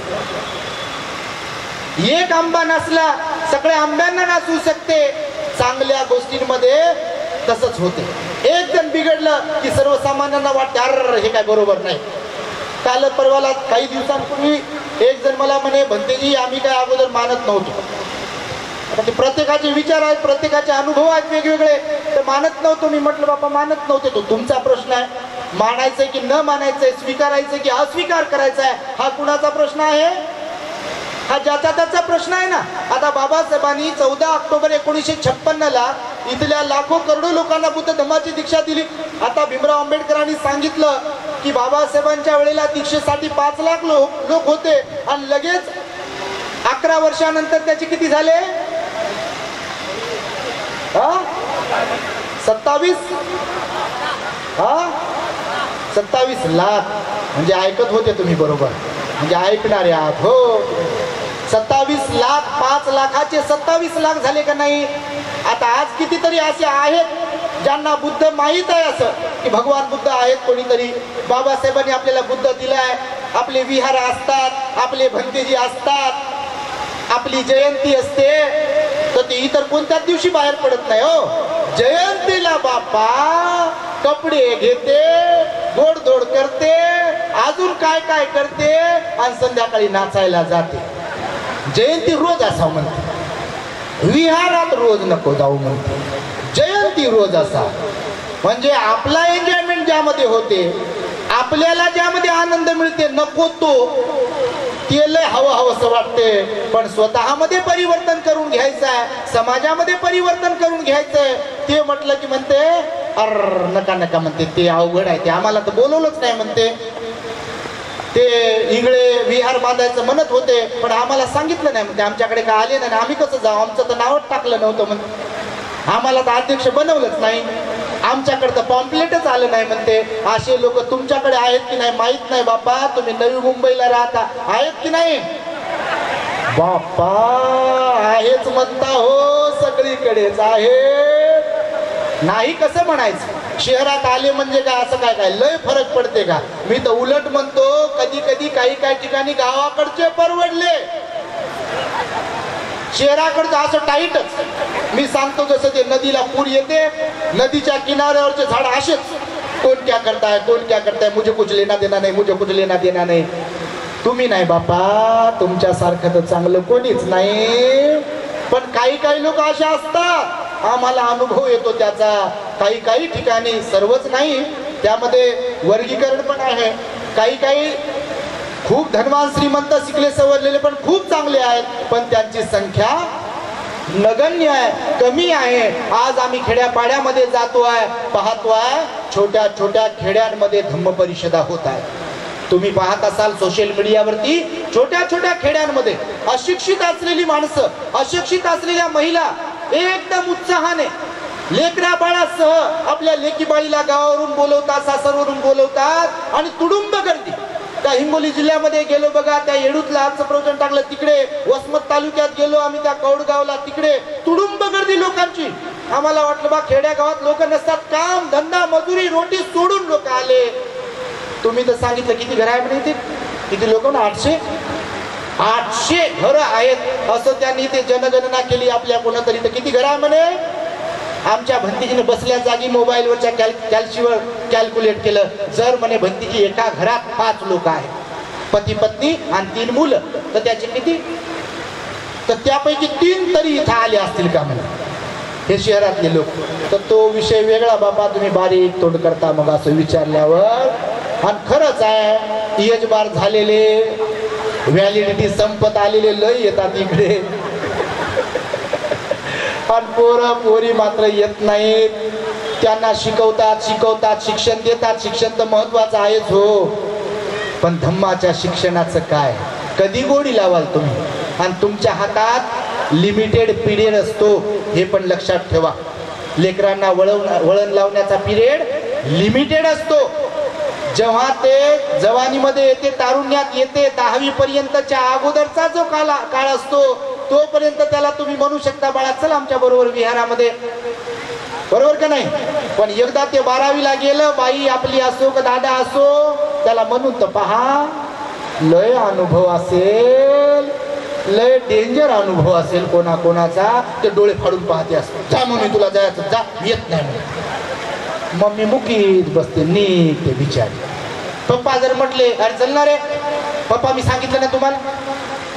Speaker 1: एक आंबा नासला सगळ्या आंब्यांना नासवू शकते. चांगल्या गोष्टींमध्ये तसंच होते. एक जण बिघडलं की सर्वसामान्यांना वाटते अरे हे काय बरोबर नाही. काल परवाला काही दिवसांपूर्वी एक जण मला म्हणे भंतेजी आम्ही काय अगोदर मानत नव्हतो. आता ते प्रत्येकाचे विचार आहेत, प्रत्येकाचे अनुभव आहेत वेगवेगळे, तर मानत नव्हतो. मी म्हटलं बाबा मानत नव्हते तो तुमचा प्रश्न आहे. मानायचंय की न मानायचंय, स्वीकारायचंय की अस्वीकार करायचा आहे हा कुणाचा प्रश्न आहे? हा ज्याचा त्याचा प्रश्न आहे ना. आता बाबासाहेबांनी 14 ऑक्टोबर 1956 इथल्या लाखो करोडो लोकांना बुद्ध धम्माची दीक्षा दिली. आता भीमराव आंबेडकरांनी सांगितलं की बाबासाहेबांच्या वेळेला दीक्षेसाठी 5 लाख लोक होते आणि लगेच 11 वर्षानंतर त्याचे किती झाले? 27 लाख. म्हणजे ऐकत होते तुम्ही बरोबर, म्हणजे ऐकणारे आहात हो. 27 लाख, 5 लाखाचे 27 लाख झाले का नाही? आता आज कितीतरी असे आहेत ज्यांना बुद्ध माहीत आहे असं की भगवान बुद्ध आहेत कोणीतरी. बाबासाहेबांनी आपल्याला बुद्ध दिलाय. आपले विहार असतात, आपले भंतेजी असतात, आपली जयंती असते तर ते इतर कोणत्याच दिवशी बाहेर पडत नाही हो. जयंतीला बापा कपडे घेते, गोडधोड करते, अजून काय काय करते आणि संध्याकाळी नाचायला जाते. जयंती रोज असावं म्हणते, विहारात रोज नको जाऊ म्हणते. जयंती रोज असा म्हणजे आपला एन्जॉयमेंट ज्यामध्ये होते, आपल्याला ज्यामध्ये आनंद मिळते, नको तो ते लय हवं हवंसं वाटते. पण स्वतःमध्ये परिवर्तन करून घ्यायचं आहे, समाजामध्ये परिवर्तन करून घ्यायचंय. ते म्हटलं की म्हणते अर नका नका म्हणते, ते अवघड आहे, ते आम्हाला तर बोलवलंच नाही म्हणते. ते इंगळे विहार बांधायचं म्हणत होते पण आम्हाला सांगितलं नाही म्हणते, आमच्याकडे काय आले नाही, आम्ही कसं जाऊ, आमचं तर नावच टाकलं नव्हतं म्हणते, आम्हाला तर अध्यक्ष बनवलंच नाही, आमच्याकडे तर पॉम्पलेटच आलं नाही म्हणते. असे लोक तुमच्याकडे आहेत की नाही माहित नाही बापा. तुम्ही नवी मुंबईला राहता, आहेत की नाही बापा? आहेच म्हणता हो, सगळीकडेच आहेत. नाही कसं म्हणायचं? शहरात आले म्हणजे काय असं काय काय लय फरक पडते का? मी तर उलट म्हणतो कधी कधी काही ठिकाणी गावाकडचे परवडले, शहराकडचं असं टाईटच. मी सांगतो जसं ते नदीला पूर येते, नदीच्या किनाऱ्यावरचे झाड असेच, कोण क्या करताय, कोण क्या करताय, मुझे कुछ लेना देना नाही, मुझे कुछ लेना देना नाही. तुम्ही नाही बापा, तुमच्यासारखं तर चांगलं कोणीच नाही. पण काही लोक असे असतात, आम्हाला अनुभव येतो त्याचा. काही ठिकाणी, सर्वच नाही, त्यामध्ये वर्गीकरण पण आहे. काही खूप धनवान श्रीमंत शिकले सवरलेले पण खूप चांगले आहेत, पण त्यांची संख्या नगण्य आहे, कमी आहे. आज आम्ही खेड्यापाड्यामध्ये जातोय, पाहतोय छोट्या छोट्या खेड्यांमध्ये धम्म परिषदा होत आहे. तुम्ही पाहत असाल सोशल मीडियावरती, छोट्या छोट्या खेड्यांमध्ये अशिक्षित असलेली माणसं, अशिक्षित असलेल्या महिला एकदम उत्साहाने लेकरा बाळासह आपल्या लेकी बाळीला गावावरून बोलवतात, सासरवरून बोलवतात आणि तुडुंब गर्दी. त्या हिंगोली जिल्ह्यामध्ये गेलो बघा, त्या येडूतला आजचं प्रवचन टाकलं, तिकडे वसमत तालुक्यात गेलो आम्ही, त्या कौडगावला, तिकडे तुडुंब गर्दी लोकांची. आम्हाला वाटलं बा खेड्या गावात लोक नसतात, काम धंदा मजुरी रोटी सोडून लोक आले. तुम्ही तर सांगितलं किती घर आहे म्हणे, किती लोक ना 800 घरं आहेत असं त्यांनी ते जनगणना केली आपल्या कोणातरी. तर किती घर आहे म्हणे. आमच्या भंतीजीने बसल्या जागी मोबाईलवरच्या कॅल्सीवर कॅल्क्युलेट केलं. जर म्हणे भंतीजी एका घरात 5 लोक आहेत, पती पत्नी आणि 3 मुलं, तर त्याचे किती, तर त्यापैकी 3 तरी इथं आले असतील का म्हणे, हे शहरातले लोक. तर तो विषय वेगळा बाबा, तुम्ही बारीक तोड करता मग असं विचारल्यावर. आणि खरंच आहे, यजबार झालेले, व्हॅलिडिटी संपत आलेले लय येतात इकडे, आणि पोरं पोरी मात्र येत नाहीत. त्यांना शिकवतात, शिक्षण देतात. शिक्षण तर महत्वाचं आहेच हो, पण धम्माच्या शिक्षणाचं काय, कधी गोडी लावाल तुम्ही. आणि तुमच्या हातात लिमिटेड पिरियड असतो, हे पण लक्षात ठेवा. लेकरांना वळण लावण्याचा पिरियड लिमिटेड असतो. जेव्हा ते जवानीमध्ये येते, तारुण्यात येते, 10वी पर्यंतच्या अगोदरचा जो काळ असतो, तोपर्यंत त्याला तुम्ही म्हणू शकता बाळा चल आमच्या बरोबर विहारामध्ये, बरोबर का नाही. पण एकदा ते 12वीला गेलं, बाई आपली असो का दादा असो, त्याला म्हणून तर पहा, लय अनुभव असेल, लय डेंजर अनुभव असेल कोणाचा. ते डोळे फाडून पाहते असतो, जा मम्मी तुला जायचं, जा, येत नाही म्हणून. मम्मी मुकीत बसते, नीट ते बिचारी. पप्पा जर म्हटले अरे चलणार रे पप्पा, मी सांगितलं ना तुम्हाला,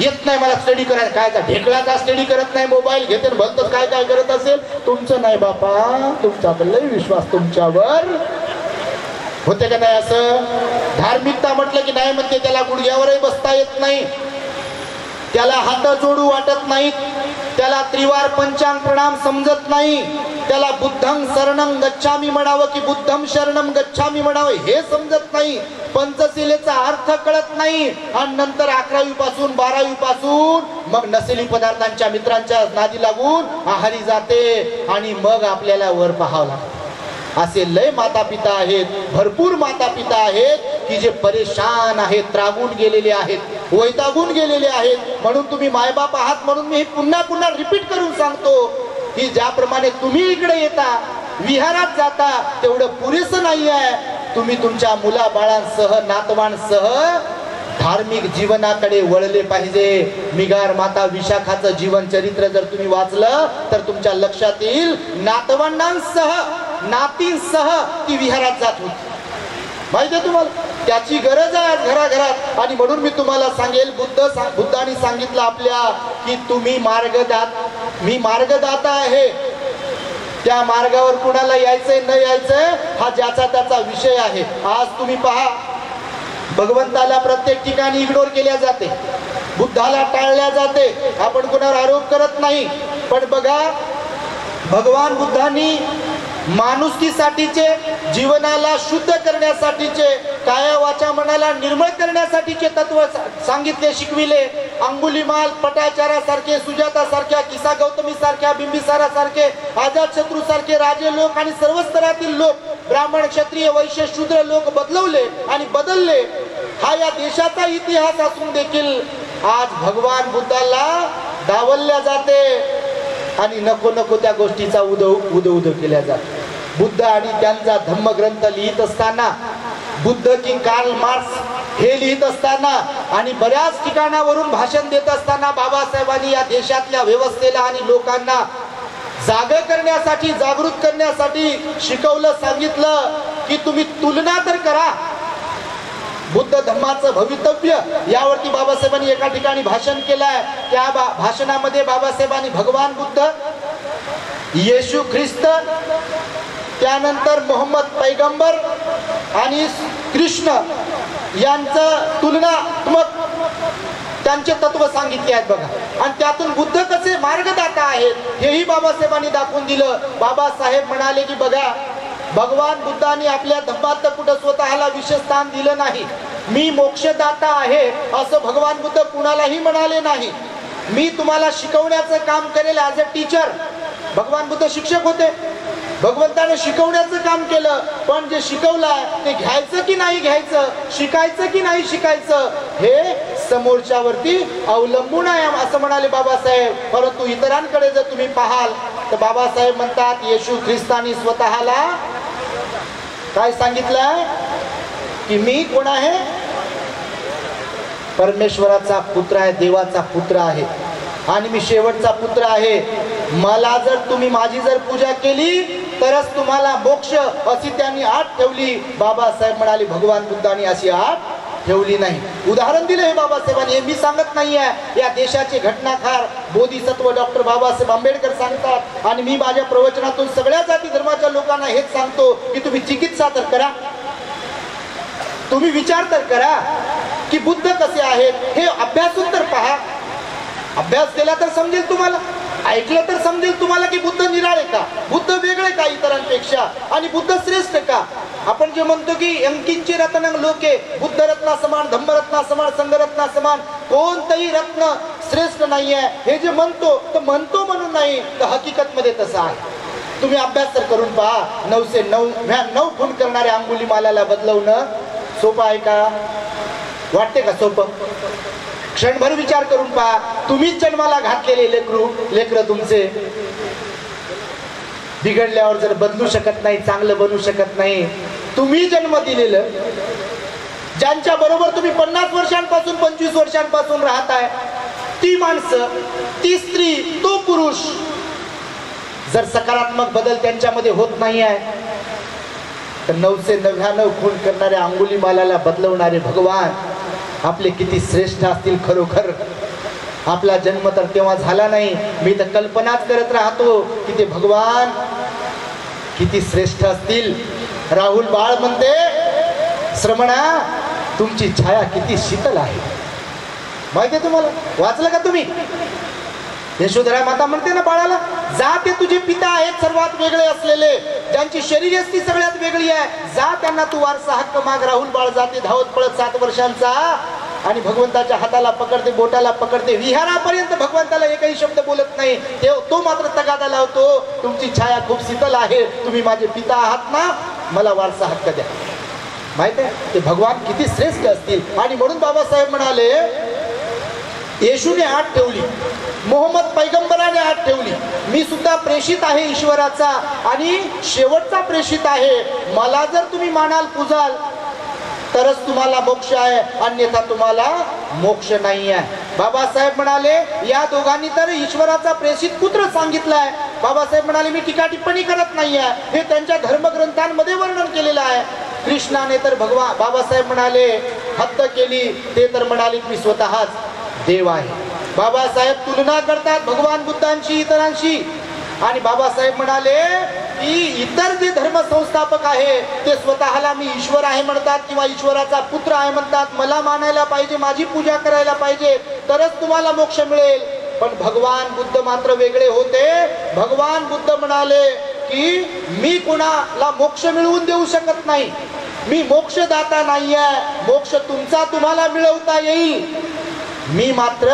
Speaker 1: येत नाही मला स्टडी करायला, काय ढेकळाचा स्टडी करत नाही, मोबाईल घेते भलतच काय काय करत असेल. तुमचं नाही बापा, तुमच्याकडे विश्वास तुमच्यावर होते का नाही. असं धार्मिकता म्हटलं की नाही म्हणते, त्याला गुडघ्यावरही बसता येत नाही, त्याला हात जोडू वाटत नाहीत, त्याला त्रिवार पंचांग प्रणाम समजत नाही, त्याला बुद्धं शरणं गच्छामी म्हणावं की बुद्धं शरणं गच्छामी म्हणावं हे समजत नाही, पंचशिलेचा अर्थ कळत नाही. आणि नंतर 11वी पासून 12वी पासून मग नशेली पदार्थांच्या मित्रांच्या नादी लागून आहारी जाते, आणि मग आपल्याला वर पाहावं लागतं. असे लय माता पिता आहेत, भरपूर माता पिता आहेत की जे परेशान आहेत, त्रागून गेलेले आहेत, वैतागून गेलेले आहेत. म्हणून तुम्ही मायबाप आहात म्हणून मी पुन्हा पुन्हा रिपीट करून सांगतो की ज्याप्रमाणे तुम्ही इकडे येता, विहारात जाता, तेवढं पुरेसं नाही आहे. तुम्ही तुमच्या मुला बाळांसह, नातवांसह धार्मिक जीवनाकडे वळले पाहिजे. मिगार माता विशाखाचं जीवन चरित्र जर तुम्ही वाचलं तर तुमच्या लक्षात येईल, नातवंडांसह, नातींसह ती विहारात जात होती. माहिती आहे तुम्हाला, त्याची गरज आहे घराघरात. आणि म्हणून मी तुम्हाला सांगेल, बुद्धांनी सांगितलं आपल्या की तुम्ही मी मार्गदाता आहे. त्या मार्गावर कुणाला यायचंय न यायचंय हा ज्याचा त्याचा विषय आहे. आज तुम्ही पहा, भगवंताला प्रत्येक ठिकाणी इग्नोर केल्या जाते, बुद्धाला टाळल्या जाते. आपण कुणावर आरोप करत नाही, पण बघा भगवान बुद्धांनी माणुसकीसाठीचे, जीवनाला शुद्ध करण्यासाठीचे, काया वाचा मनाला निर्मळ करण्यासाठीचे तत्व सांगितले, शिकविले. अंगुलीमाल, पटाचारासारखे, सुजातासारख्या, किसा गौतमी सारख्या, बिंबिसारा सारखे, अजातशत्रू सारखे राजे लोक आणि सर्व स्तरातील लोक, ब्राह्मण, क्षत्रिय, वैश्य, शूद्र लोक बदलवले आणि बदलले. हा या देशाचा इतिहास असून देखील आज भगवान बुद्धाला डावलल्या जाते आणि नको नको त्या गोष्टीचा उदो केल्या जातो. बुद्ध आणि त्यांचा धम्मग्रंथ लिहित असताना, बुद्ध की कार्ल मार्क्स हे लिहित असताना आणि बऱ्याच ठिकाणावरून भाषण देत असताना बाबासाहेबांनी या देशातल्या व्यवस्थेला आणि लोकांना जाग करण्यासाठी, जागृत करण्यासाठी शिकवलं, सांगितलं की तुम्ही तुलना तर करा. बुद्ध धम्माचं भवितव्य यावरती बाबासाहेबांनी एका ठिकाणी भाषण केलंय. त्या भाषणामध्ये बाबासाहेबांनी भगवान बुद्ध, येशू ख्रिस्त, त्यानंतर मोहम्मद पैगंबर आणि कृष्ण यांचं तुलनात्मक त्यांचे तत्व सांगितले आहेत बघा. आणि त्यातून बुद्ध कसे मार्गदाता आहेत हेही बाबासाहेबांनी दाखवून दिलं. बाबासाहेब म्हणाले की बघा, भगवान बुद्धांनी आपल्या धम्मात कुठं स्वतःला विशेष स्थान दिलं नाही. मी मोक्षदाता आहे असं भगवान बुद्ध कुणालाही म्हणाले नाही. मी तुम्हाला शिकवण्याचं काम करेल ॲज अ टीचर. भगवान बुद्ध शिक्षक होते, भगवंताने शिकवण्याचं काम केलं. पण जे शिकवलंय ते घ्यायचं की नाही घ्यायचं, शिकायचं की नाही शिकायचं, हे समोरच्यावरती अवलंबून आहे असं म्हणाले बाबासाहेब. परंतु इतरांकडे जर तुम्ही पाहाल तर बाबासाहेब म्हणतात, येशू ख्रिस्तानी स्वतःला काय सांगितलंय, की मी कोण आहे? परमेश्वराचा पुत्र आहे, देवाचा पुत्र आहे आणि मी शेवटचा पुत्र आहे. मला जर तुम्ही माझी जर पूजा केली तरच तुम्हाला मोक्ष, अशी त्यांनी आठ ठेवली. बाबासाहेब म्हणाले भगवान बुद्धांनी अशी आठ ठेवली नाही. उदाहरण दिले हे बाबासाहेबांनी, हे मी सांगत नाही आहे, या देशाचे घटनाकार बोधिसत्व डॉक्टर बाबासाहेब आंबेडकर सांगतात. आणि मी माझ्या प्रवचनातून सगळ्या जाती धर्माच्या लोकांना हेच सांगतो की तुम्ही चिकित्सा तर करा, तुम्ही विचार तर करा की बुद्ध कसे आहेत, हे अभ्यासून तर पहा. अभ्यास केला तर समजेल तुम्हाला, ऐकलं तर समजेल तुम्हाला की बुद्ध निराळे का, बुद्ध वेगळे का इतरांपेक्षा, आणि बुद्ध श्रेष्ठ का. आपण जे म्हणतो की अंकिंची रत्न लोके, बुद्ध रत्ना समान, धम्मरत्ना समान, संघरत्ना समान, कोणतंही रत्न श्रेष्ठ नाही आहे हे जे म्हणतो, तर म्हणतो म्हणून नाही, तर हकीकत मध्ये तसं आहे. तुम्ही अभ्यास तर करून पहा. 9 खून करणाऱ्या अंगुलीमालाला बदलवणं सोपं आहे का? वाटते का सोपं? क्षणभर विचार करून पहा. तुम्हीच जन्माला घातलेले लेकरं तुमचे बिघडल्यावर जर बदलू शकत नाही, चांगलं बनू शकत नाही. तुम्ही जन्म दिलेलं, ज्यांच्या बरोबर तुम्ही 50 वर्षांपासून 25 वर्षांपासून राहताय, ती माणसं, ती स्त्री, तो पुरुष, जर सकारात्मक बदल त्यांच्यामध्ये होत नाही आहे तर 999 खून करणाऱ्या अंगुलीमालाला बदलवणारे भगवान आपले किती श्रेष्ठ असतील. खरोखर आपला जन्म तर तेव्हा झाला नाही, मी तर कल्पनाच करत राहतो की ते भगवान किती श्रेष्ठ असतील. राहुल बाळ म्हणते, श्रमणा तुमची छाया किती शीतल आहे. माहिती आहे तुम्हाला? वाचलं का तुम्ही? यशोधरा माता म्हणते ना बाळाला, जा ते तुझे पिता आहेत सर्वात वेगळे असलेले, ज्यांची शरीरयष्टी सगळ्यात वेगळी आहे, जा त्यांना तू वारसा हक्क माग. राहुल बाळ जाते धावत पळत 7 वर्षांचा आणि भगवंताच्या हाताला पकडते, बोटाला पकडते, विहारापर्यंत भगवंताला एकही शब्द बोलत नाही. तो मात्र तगादा लावतो, तुमची छाया खूप शीतल आहे, तुम्ही माझे पिता आहात ना, मला वारसा हक्क द्या. माहित आहे ते भगवान किती श्रेष्ठ असतील. आणि म्हणून बाबासाहेब म्हणाले, येशूने आठ ठेवली, मोहम्मद पैगंबराने आठ ठेवली, मी सुद्धा प्रेषित आहे ईश्वराचा आणि शेवटचा प्रेषित आहे. मला जर तुम्ही मानाल, पूजाल तरच तुम्हाला मोक्ष आहे, अन्यथा तुम्हाला मोक्ष नाही आहे. बाबासाहेब म्हणाले, या दोघांनी तर ईश्वराचा प्रेषित पुत्र सांगितलाय. बाबासाहेब म्हणाले, मी टीका टिप्पणी करत नाही आहे, हे त्यांच्या धर्मग्रंथांमध्ये वर्णन केलेलं आहे. कृष्णाने तर बाबासाहेब म्हणाले हत्त केली, ते तर म्हणाले मी स्वतःच देव आहे. बाबासाहेब तुलना करतात भगवान बुद्धांशी, इतरांशी. आणि बाबासाहेब म्हणाले की इतर जे धर्म संस्थापक आहे ते स्वतःला मी ईश्वर आहे म्हणतात किंवा ईश्वराचा पुत्र आहे म्हणतात. मला मानायला पाहिजे, माझी पूजा करायला पाहिजे, तरच तुम्हाला मोक्ष मिळेल. पण भगवान बुद्ध मात्र वेगळे होते. भगवान बुद्ध म्हणाले की मी कोणाला मोक्ष मिळवून देऊ शकत नाही, मी मोक्षदाता नाहीये, मोक्ष तुमचा तुम्हाला मिळवता येईल, मी मात्र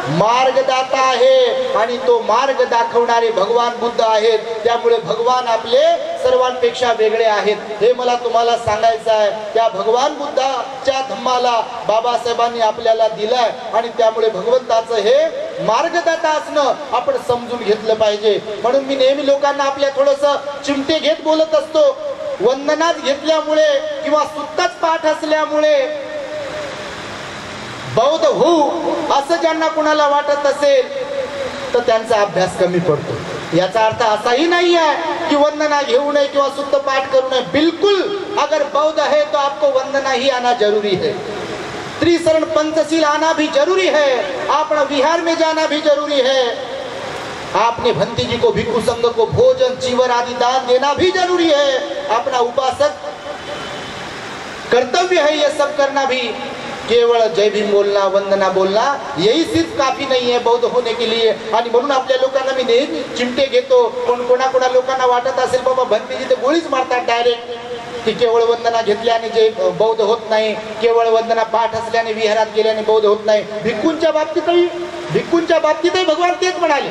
Speaker 1: मार्गदाता आहे. आणि तो मार्ग दाखवणारे भगवान बुद्ध आहेत. त्यामुळे भगवान आपले सर्वांपेक्षा वेगळे आहेत, हे मला तुम्हाला सांगायचं आहे. त्या भगवान बुद्धाच्या धम्माला बाबासाहेबांनी आपल्याला दिलाय आणि त्यामुळे भगवंताचं हे मार्गदाता असणं आपण समजून घेतलं पाहिजे. म्हणून मी नेहमी लोकांना आपल्या थोडंसं चिमटे घेत बोलत असतो. वंदनात घेतल्यामुळे किंवा सुत्ताच पाठ असल्यामुळे बौद्ध होऊ असं ज्यांना कुणाला वाटत असेल तर त्यांचा अभ्यास कमी पडतो. याचा अर्थ असाही नाही है कि वंदना घेऊ नये किंवा सुत्त पाठ करू नये. बिल्कुल, अगर बौद्ध है तो आपको वंदना ही आना जरूरी है, त्रिशरण पंचशील आना भी जरूरी है, अपना विहार में जाना भी जरूरी है, आपने भंती जी को, भिक्षु संघ को भोजन चीवर आदि दान देना भी जरूरी है. अपना उपासक कर्तव्य है ये सब करना भी. केवळ जय भीम बोलना, वंदना बोलना यही सिर्फ काफी नहीं है बौद्ध होने के लिए. आणि म्हणून आपल्या लोकांना मी नेहमी चिमटे घेतो. पण कोणा लोकांना वाटत असेल बाबा भंतीजी ते गोळीच मारतात डायरेक्ट की केवळ वंदना घेतल्याने जे बौद्ध होत नाही, केवळ वंदना पाठ असल्याने विहारात गेल्याने बौद्ध होत नाही. भिक्खूंच्या बाबतीतही भगवान तेच म्हणाले,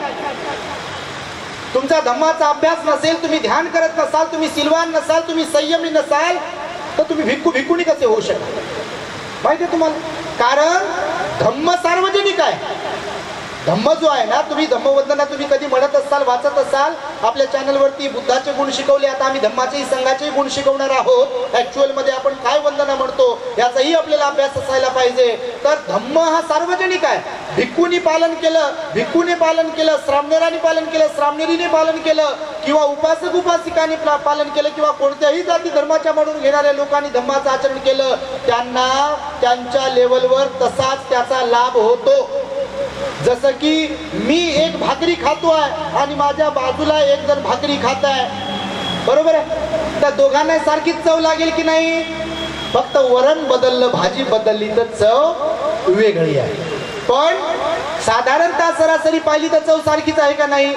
Speaker 1: तुमचा धम्माचा अभ्यास नसेल, तुम्ही ध्यान करत नसाल, तुम्ही सिलवान नसाल, तुम्ही संयमी नसाल, तर तुम्ही भिक्खुनी कसे होऊ शकाल? माहिती आहे तुम्हाला? कारण धम्म सार्वजनिक आहे. धम्म जो आहे ना, तुम्ही धम्मवंदना तुम्ही कधी म्हणत असाल, वाचत असाल, आपल्या चॅनलवरती बुद्धाचे गुण शिकवले, आता आम्ही धम्माचेही संघाचेही गुण शिकवणार आहोत. ऍक्च्युअल मध्ये आपण काय वंदना म्हणतो याचाही आपल्याला अभ्यास असायला पाहिजे. तर धम्म हा सार्वजनिक आहे. भिक्खूंनी पालन केलं, भिक्खूने पालन केलं, श्रामणेरांनी पालन केलं, श्रामणेरीने पालन केलं, किंवा उपासक उपासिकांनी पालन केलं, किंवा कोणत्याही जाती धर्माच्या म्हणून घेणाऱ्या लोकांनी धम्माचं आचरण केलं, त्यांना त्यांच्या लेवलवर तसाच त्याचा लाभ होतो. जसं की मी एक भाकरी खातो आहे आणि माझ्या बाजूला एक जण भाकरी खात आहे, बरोबर आहे, तर दोघांना सारखीच चव लागेल की नाही? फक्त वरण बदललं, भाजी बदलली तर चव वेगळी आहे. पण साधारणतः सरासरी पाहिली तर चव सारखीच आहे का नाही?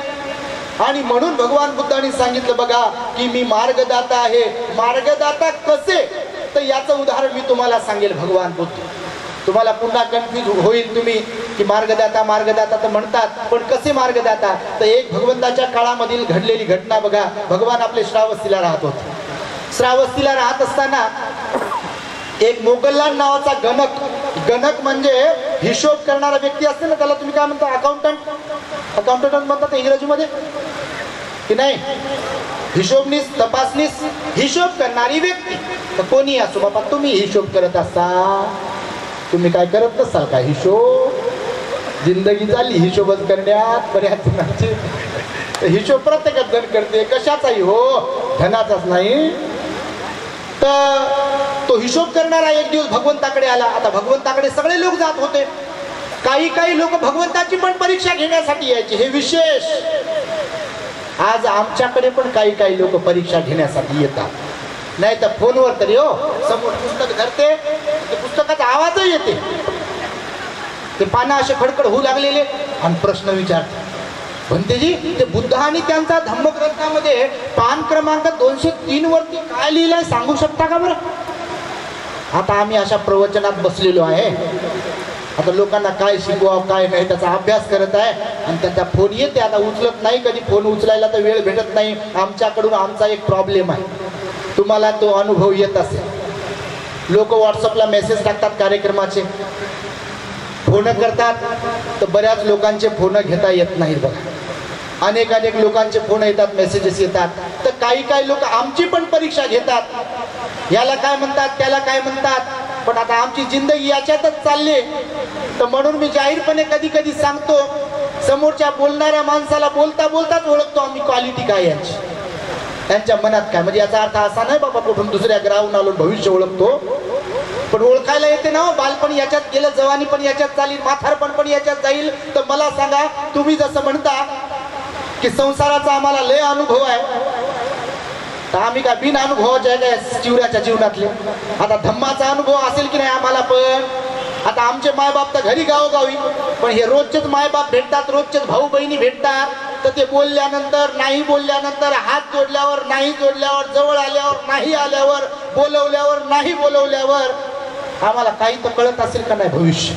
Speaker 1: आणि म्हणून भगवान बुद्धांनी सांगितलं बघा की मी मार्गदाता आहे. मार्गदाता कसे? तर याचं उदाहरण मी तुम्हाला सांगेल. भगवान बुद्ध, तुम्हाला पुन्हा कन्फ्यूज होईल तुम्ही की मार्गदाता मार्गदाता तर म्हणतात, पण कसे मार्गदाता? तर एक भगवंताच्या काळामधील घडलेली घटना बघा. भगवान आपले श्रावस्तीला राहत होते. श्रावस्तीला राहत असताना एक मोगललाल नावाचा गणक, गणक म्हणजे हिशोब करणारा व्यक्ती असते ना, त्याला तुम्ही काय म्हणता? अकाउंटंट. अकाउंटंट म्हणतात इंग्रजीमध्ये की नाही? हिशोबनीस, तपासनीस, हिशोब करणारी व्यक्ती. तर कोणी असो बाबा, तुम्ही हिशोब करत असता, तुम्ही काय करत नसाल का हिशोब? जिंदगी चालली हिशोबच करण्यात. बऱ्याच जणांचे हिशोब प्रत्येकच जण करते, कशाचाही हो, धनाचाच नाही. तर तो हिशोब करणारा एक दिवस भगवंताकडे आला. आता भगवंताकडे सगळे लोक जात होते. काही लोक भगवंताची पण परीक्षा घेण्यासाठी यायचे. हे विशेष. आज आमच्याकडे पण काही लोक परीक्षा घेण्यासाठी येतात. नाही तर फोनवर तरी हो, समोर पुस्तक धरते, पुस्तकाचा आवाजही येते, ते पानं असे खडखड होऊ लागलेले आणि प्रश्न विचारते. भंतेजी, ते बुद्ध आणि त्यांचा धम्मग्रंथामध्ये पान क्रमांक 203 वरती काय लिहिलंय सांगू शकता का बरं? आता आम्ही अशा प्रवचनात बसलेलो आहे. आता लोकांना काय शिकवावं काय नाही त्याचा अभ्यास करत आहे, आणि त्याचा फोन येते. आता उचलत नाही, कधी फोन उचलायला तर वेळ भेटत नाही. आमच्याकडून आमचा एक प्रॉब्लेम आहे, तुम्हाला तो अनुभव येत असेल. लोक व्हॉट्सअपला मेसेज टाकतात कार्यक्रमाचे, फोन करतात, तर बऱ्याच लोकांचे फोन घेता येत नाहीत बघा. अनेक लोकांचे फोन येतात, मेसेजेस येतात. तर काही लोक आमची पण परीक्षा घेतात. याला काय म्हणतात, त्याला काय म्हणतात. पण आता आमची जिंदगी याच्यातच चालली. तर म्हणून मी जाहीरपणे कधी सांगतो, समोरच्या बोलणाऱ्या माणसाला बोलता बोलताच ओळखतो आम्ही क्वालिटी काय यांची, त्यांच्या मनात काय. म्हणजे याचा अर्थ असा नाही बाबा कुठून दुसऱ्या ग्राहून आलो भविष्य ओळखतो, पण ओळखायला येते ना. बालपण याच्यात गेलं, जवानी पण याच्यात चालेल, म्हातारपण पण याच्यात जाईल. तर मला सांगा, तुम्ही जसं म्हणता की संसाराचा आम्हाला लय अनुभव आहे, तर आम्ही काय बिन अनुभवाचे आहे काय चिवऱ्याच्या जीवनातले? आता धम्माचा अनुभव असेल की नाही आम्हाला पण. आता आमचे मायबाप तर घरी गावोगावी, पण हे रोजचेच मायबाप भेटतात, रोजचेच भाऊ बहिणी भेटतात. तर ते बोलल्यानंतर, नाही बोलल्यानंतर, हात जोडल्यावर, नाही जोडल्यावर, जवळ आल्यावर, नाही आल्यावर, बोलवल्यावर, नाही बोलवल्यावर आम्हाला काही तर कळत असेल का नाही भविष्य?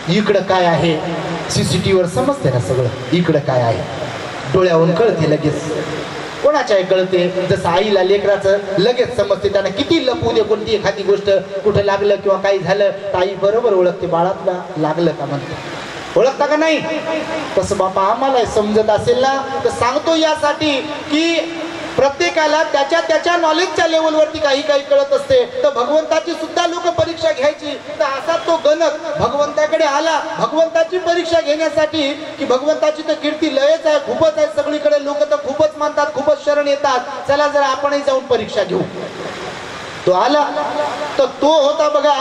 Speaker 1: इकडं काय आहे सीसीटीव्हीवर समजते ना सगळं. इकडं काय आहे डोळ्यावरून कळते लगेच. कोणाच्या कळते? जसं आईला लेकराचं लगेच समजते, त्यांना किती लपू दे कोणती एखादी गोष्ट, कुठं लागलं किंवा काही झालं तर आई बरोबर ओळखते, बाळातला लागलं का म्हणते. ओळखता का नाही? तसं बापा आम्हाला समजत असेल ना. तर सांगतो यासाठी की प्रत्येकाला त्याच्या नॉलेजच्या लेवलवरती काही कळत असते. तर भगवंताची सुद्धा लोक परीक्षा घ्यायची. तर असा तो गणक भगवंताकडे आला भगवंताची परीक्षा घेण्यासाठी, की भगवंताची तर कीर्ती लयच आहे, खूपच आहे सगळीकडे. लोक तर खूपच मानतात, खूपच शरण येतात. चला जरा आपणही जाऊन परीक्षा घेऊ. तो आला. तर तो होता बघा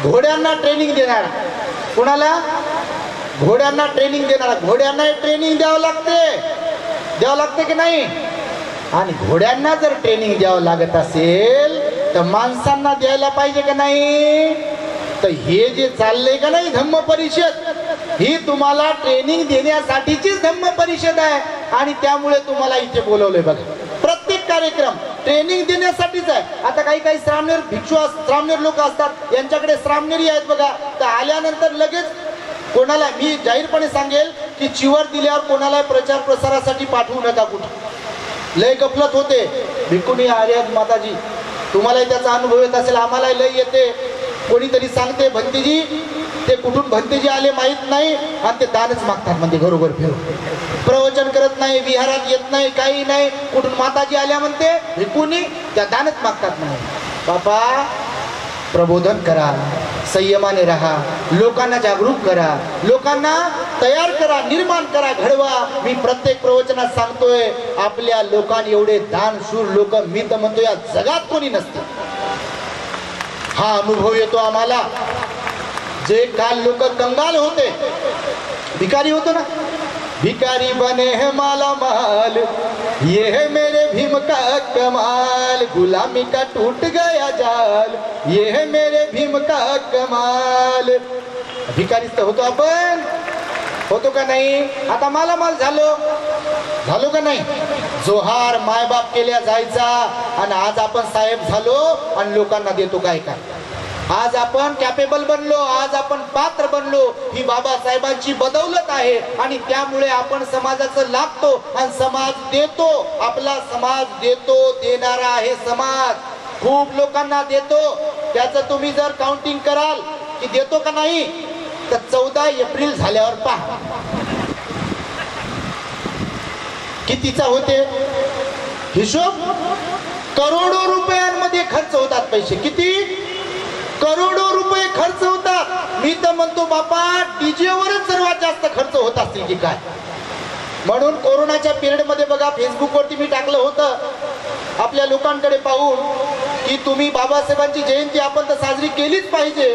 Speaker 1: घोड्यांना ट्रेनिंग देणारा. कोणाला? घोड्यांना ट्रेनिंग देणारा. घोड्यांना ट्रेनिंग द्यावं लागते की नाही? आणि घोड्यांना जर ट्रेनिंग द्यावं लागत असेल तर माणसांना द्यायला पाहिजे का नाही? तर हे जे चाललंय का नाही धम्म परिषद, ही तुम्हाला ट्रेनिंग देण्यासाठीचीच धम्म परिषद आहे. आणि त्यामुळे तुम्हाला इथे बोलवलंय बघा. प्रत्येक कार्यक्रम ट्रेनिंग देण्यासाठीच आहे. आता काही श्रामणेर भिक्षू, श्रामणेर लोक असतात, यांच्याकडे श्रामणेरी आहेत बघा. तर आल्यानंतर लगेच कोणाला, मी जाहीरपणे सांगेल की चिवर दिल्यावर कोणाला प्रचार प्रसारासाठी पाठवू नका. कुठे लय गफलत होते. भिक्खुनी आर्यात माताजी, तुम्हालाही त्याचा अनुभव येत असेल, आम्हालाही लय येते. कोणीतरी सांगते भंतीजी ते कुठून भंतेजी आले माहित नाही आणि ते दानच मागतात म्हणते घरोघर फिरून. प्रवचन करत नाही, विहारात येत नाही, काही नाही, कुठून माताजी आल्या म्हणते भिकुनी त्या दानच मागतात म्हणे. बापा प्रबोधन करा, संयमाने राहा, लोकांना जागरूक करा, लोकांना तयार करा, निर्माण करा, घडवा. मी प्रत्येक प्रवचनात सांगतोय आपल्या लोकांनी एवढे दानशूर लोक मी तर म्हणतो या जगात कोणी नसते. हा अनुभव येतो आम्हाला. जे काल लोक कंगाल होते, भिकारी होतो ना, भिकारी बने है माला माल, ये है मेरे भीम का कमाल, गुलामी का टूट गया जाल, ये है मेरे भीम का कमाल. भिकारीच तर होतो आपण, होतो का नाही? आता माला माल झालो का नाही? जोहार मायबाप केल्या जायचा आणि आज आपण साहेब झालो आणि लोकांना देतो काय काय. आज आपण कॅपेबल बनलो, आज आपण पात्र बनलो, ही बाबासाहेबांची बदौलत आहे आणि त्यामुळे आपण समाजाचं लागतो आणि समाज देतो. आपला समाज देतो, देणारा आहे समाज. खूप लोकांना देतो. त्याचं तुम्ही जर काउंटिंग कराल की देतो का नाही तर 14 एप्रिल झाल्यावर पहा कितीचा होते हिशोब. करोडो रुपयांमध्ये खर्च होतात पैसे. किती? करोडो रुपये खर्च होतात. मी तर म्हणतो बापा डीजेवरच सर्वात जास्त खर्च होत असतील की काय. म्हणून कोरोनाच्या पिरियड मध्ये बघा फेसबुकवरती मी टाकलं होतं आपल्या लोकांकडे पाहून की तुम्ही बाबासाहेबांची जयंती आपण तर साजरी केलीच पाहिजे,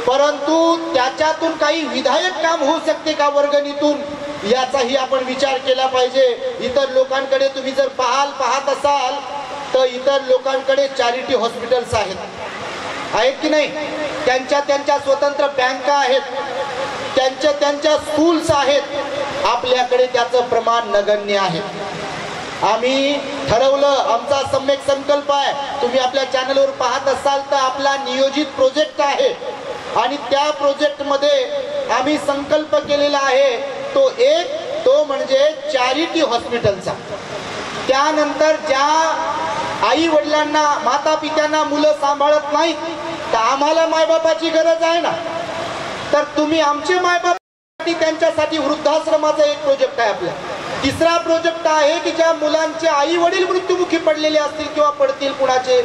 Speaker 1: परंतु त्याच्यातून काही विधायक काम होऊ शकते का वर्गणीतून, याचाही आपण विचार केला पाहिजे. इतर लोकांकडे तुम्ही जर पाहत असाल तर इतर लोकांकडे चॅरिटी हॉस्पिटल्स आहेत की नाही, त्यांच्या स्वतंत्र बँका आहेत, त्यांच्या स्कूल्स आहेत. आपल्याकडे त्याचं प्रमाण नगण्य आहे. आम्ही ठरवलं, आमचा सम्यक संकल्प आहे, तुम्ही आपल्या चॅनलवर पाहत असाल तर आपला नियोजित प्रोजेक्ट आहे आणि त्या प्रोजेक्ट मध्ये आम्ही संकल्प केलेला आहे तो म्हणजे चॅरिटी हॉस्पिटलचा. त्यानंतर ज्या आई वडिलांना माता पित्यांना मुलं सांभाळत नाहीत तर आम्हाला मायबापाची गरज आहे ना, तर तुम्ही आमचे मायबाप त्यांच्यासाठी वृद्धाश्रमाचा एक प्रोजेक्ट आहे आपला. तिसरा प्रोजेक्ट आहे की ज्या मुलांचे आई वडील मृत्युमुखी पडलेले असतील किंवा पडतील कुणाचे,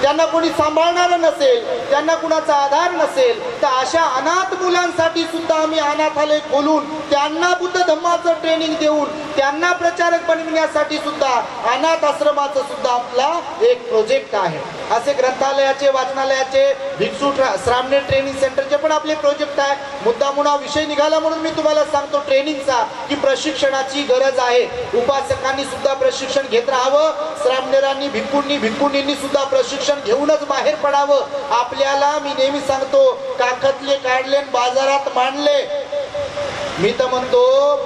Speaker 1: त्यांना कोणी सांभाळणार नसेल, त्यांना कुणाचा आधार नसेल, तर अशा अनाथ मुलांसाठी सुद्धा आम्ही अनाथालय खोलून त्यांना बुद्ध धम्माचं ट्रेनिंग देऊन त्यांना प्रचारक बनविण्यासाठी सुद्धा अनाथ आश्रमाचं सुद्धा आपला एक प्रोजेक्ट आहे. असे ग्रंथालयाचे, वाचनालयाचे, भिक्षू श्रामणे ट्रेनिंग सेंटरचे पण आपले प्रोजेक्ट आहे. मुद्दामुळा विषय निघाला म्हणून मी तुम्हाला सांगतो ट्रेनिंगचा की प्रशिक्षणाची गरज आहे. उपासकांनी सुद्धा प्रशिक्षण घेत राहावं, श्रामणेरांनी भिक्खूंनी सुद्धा प्रशिक्षण घेऊनच बाहेर पडावं. आपल्याला मी नेहमी सांगतो काखतले काढले बाजारात मांडले. मी तर म्हणतो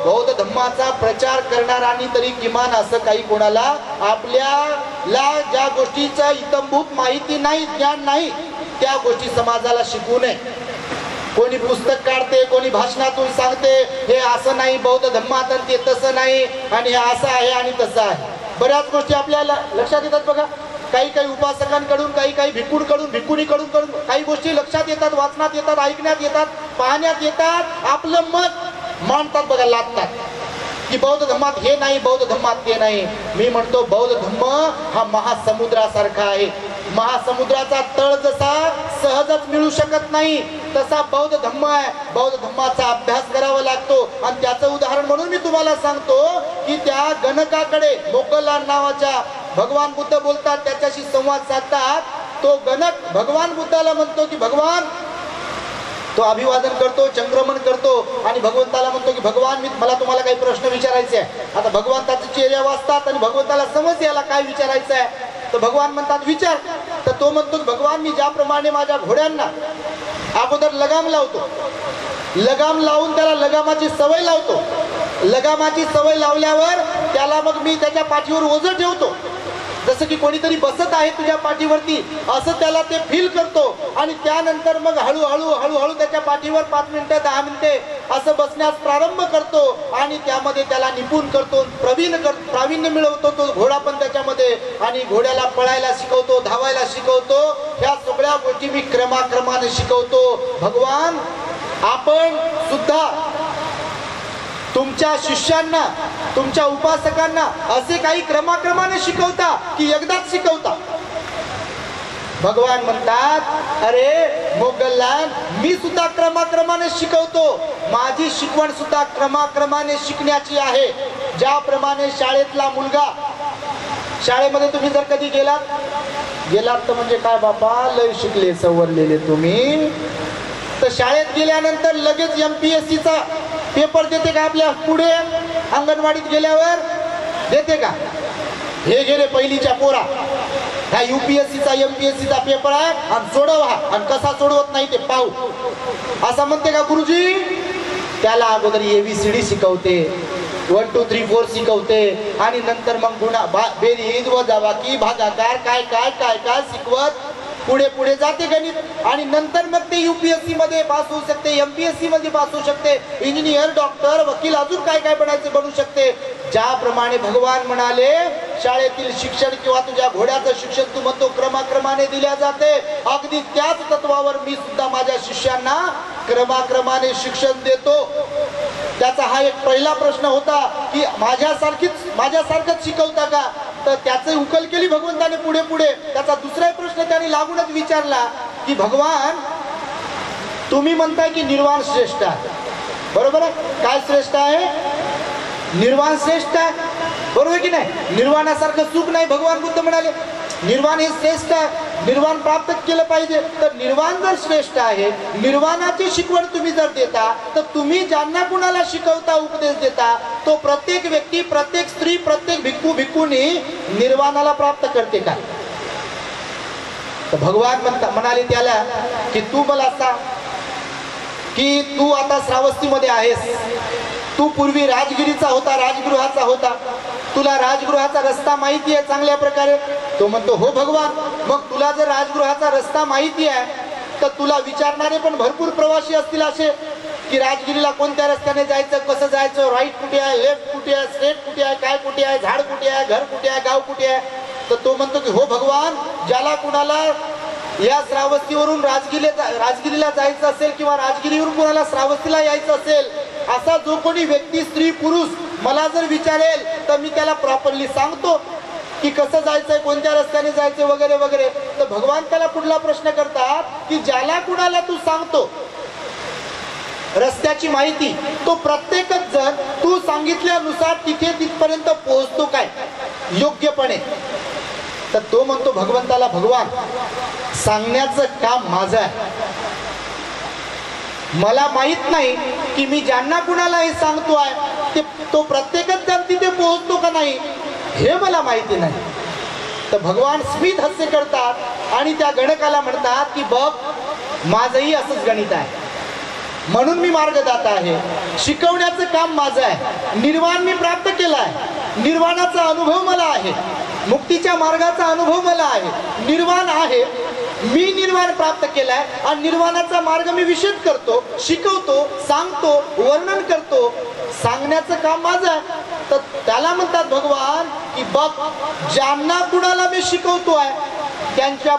Speaker 1: बौद्ध धम्माचा प्रचार करणाऱ्यांनी तरी किमान असं काही कोणाला आपल्याला ज्या गोष्टीचा इतंभूत माहिती नाही, ज्ञान नाही, त्या गोष्टी समाजाला शिकवू नये. कोणी पुस्तक काढते, कोणी भाषणातून सांगते हे असं नाही बौद्ध धम्मात आणि ते तसं नाही आणि हे असं आहे आणि तसं आहे. बऱ्याच गोष्टी आपल्याला लक्षात येतात बघा. काही उपासकांकडून, काही भिक्खूंकडून, भिक्खुनीकडून काही गोष्टी लक्षात येतात, वाचनात येतात, ऐकण्यात येतात, पाहण्यात येतात. आपलं मत मांडतात बघा, लादतात की बौद्ध धम्मात हे नाही, बौद्ध धम्मात ते नाही. मी म्हणतो बौद्ध धम्म हा महासमुद्रासारखा आहे. महासमुद्राचा तळ जसा सहजच मिळू शकत नाही तसा बौद्ध धम्म आहे. बौद्ध धम्माचा अभ्यास करावा लागतो आणि त्याचं उदाहरण म्हणून मी तुम्हाला सांगतो की त्या गणकाकडे मोगलान नावाच्या भगवान बुद्ध बोलतात, त्याच्याशी संवाद साधतात. तो गणक भगवान बुद्धाला म्हणतो की भगवान, तो अभिवादन करतो, चंद्रमन करतो आणि भगवंताला म्हणतो की भगवान मला तुम्हाला काही प्रश्न विचारायचे आहे. आता भगवंताचे चेहरे वाचतात आणि भगवंताला समज याला काय विचारायचं आहे. तर भगवान म्हणतात विचार. तर तो म्हणतो भगवान मी ज्याप्रमाणे माझ्या घोड्यांना अगोदर लगाम लावतो, लगाम लावून त्याला लगामाची सवय लावतो, लगामाची सवय लावल्यावर त्याला मग मी त्याच्या पाठीवर ओझं ठेवतो, जसं की कोणीतरी बसत आहे तुझ्या पाठीवरती असं त्याला ते फील करतो आणि त्यानंतर मग हळूहळू त्याच्या पाठीवर 5 मिनिटं 10 मिनिटे असं बसण्यास प्रारंभ करतो आणि त्यामध्ये त्याला निपुण करतो, प्रावीण्य मिळवतो तो घोडा पण त्याच्यामध्ये, आणि घोड्याला पळायला शिकवतो, धावायला शिकवतो. ह्या सगळ्या गोष्टी मी क्रमाक्रमाने शिकवतो. भगवान आपण सुद्धा तुमच्या शिष्यांना, तुमच्या उपासकांना असे काही क्रमाक्रमाने शिकवता की एकदाच शिकवता? भगवान म्हणतात, अरे मोगलान, मी सुद्धा क्रमाक्रमाने शिकवतो. माझी शिकवण सुद्धा क्रमाक्रमाने शिकण्याची आहे. ज्याप्रमाणे शाळेतला मुलगा, शाळेमध्ये तुम्ही जर कधी गेलात तर म्हणजे काय बाबा, लय शिकले सवरलेले तुम्ही, तर शाळेत गेल्यानंतर लगेच MPSC चा पेपर देते का आपल्या पुढे? अंगणवाडीत गेल्यावर देते का? हे गेले पहिलीच्या पोरा, हा UPSC चा MPSC चा पेपर आहे आणि सोडव हा, आणि कसा सोडवत नाही ते पाहू, असं म्हणते का गुरुजी? त्याला अगोदर ABCD शिकवते, 1 2 3 4 शिकवते, आणि नंतर मग गुणा बेरीज वजाबाकी भागाकार काय काय काय काय शिकवत पुढे पुढे जाते गणित. आणि नंतर मग ते UPSC मध्ये पास होऊ शकते, MPSC मध्ये पास होऊ शकते, इंजिनियर, डॉक्टर, वकील, अजून काय काय बनायचे बनू शकते. ज्याप्रमाणे भगवान म्हणाले शाळेतील शिक्षण किंवा तुझ्या घोड्याचं शिक्षण तू म्हणतो क्रमाक्रमाने दिल्या जाते, अगदी त्याच तत्वावर मी सुद्धा माझ्या शिष्यांना क्रमाक्रमाने शिक्षण देतो. त्याचा हा एक पहिला प्रश्न होता की माझ्यासारखंच शिकवता का? तर त्याची उकल केली भगवंताने पुढे पुढे. त्याचा दुसरा प्रश्न त्याने लागूनच विचारला की भगवान, तुम्ही म्हणताय की निर्वाण श्रेष्ठ आहे, बरोबर आहे? काय श्रेष्ठ आहे? निर्वाण श्रेष्ठ आहे, बरोबर की नाही? निर्वाणासारखं सुख नाही. भगवान बुद्ध म्हणाले निर्वाण हे श्रेष्ठ आहे, निर्वाण प्राप्त केलं पाहिजे. तर निर्वाण जर श्रेष्ठ आहे, निर्वाणाची शिकवण तुम्ही जर देता, तर तुम्ही ज्यांना कुणाला शिकवता, उपदेश देता, तो प्रत्येक व्यक्ती, प्रत्येक स्त्री, प्रत्येक भिक्खू भिक्खूनी निर्वाणाला प्राप्त करते का? तर भगवान म्हणाले त्याला की तू मला सांग की तू आता श्रावस्तीमध्ये आहेस, तू पूर्वी राजगिरीचा होता, राजगृहाचा होता, तुला राजगृहाचा रस्ता माहिती आहे चांगल्या प्रकारे? तो म्हणतो हो भगवान. मग तुला जर राजगृहाचा रस्ता माहिती आहे तर तुला विचारणारे पण भरपूर प्रवासी असतील असे की राजगिरीला कोणत्या रस्त्याने जायचं, कसं जायचं, राईट कुठे आहे, लेफ्ट कुठे आहे, स्ट्रेट कुठे आहे, काय कुठे आहे, झाड कुठे आहे, घर कुठे आहे, गाव कुठे आहे? तर तो म्हणतो की हो भगवान, ज्याला कुणाला या श्रावस्तीवरून राजगिरीला जायचं असेल किंवा राजगिरीवरून कुणाला श्रावस्तीला यायचं असेल, असा जो कोणी व्यक्ती, स्त्री, पुरुष मला जर विचारेल तर मी त्याला प्रॉपरली सांगतो की कसं जायचंय, कोणत्या रस्त्याने जायचंय वगैरे वगैरे. तर भगवान त्याला पुढला प्रश्न करतात की ज्याला कुणाला तू सांगतो रस्त्याची माहिती, तो प्रत्येकच जण तू सांगितल्यानुसार तिथपर्यंत पोहोचतो काय योग्यपणे? तर तो म्हणतो भगवंताला, भगवान सांगण्याचं काम माझं आहे, मला माहित नाही की मी ज्यांना कुणाला हे सांगतो आहे तो प्रत्येकच जण तिथे पोहोचतो का नाही, हे मला माहिती नाही. तर भगवान स्मित हास्य करतात आणि त्या गणकाला म्हणतात की बघ, माझंही असंच गणित आहे, म्हणून मी मार्गदाता आहे, शिकवण्याचं काम माझं आहे, निर्वाण मी प्राप्त केला आहे, निर्वाणाचा अनुभव मला आहे, मुक्तीच्या मार्गाचा अनुभव मला आहे, निर्वाण आहे, मी निर्वाण प्राप्त केलाय आणि निर्वाणाचा मार्ग मी विशद करतो, शिकवतो, सांगतो, वर्णन करतो, सांगण्याचं काम माझं आहे. तर त्याला म्हणतात भगवान की बघ, ज्यांना कुणाला मी शिकवतोय त्यांच्या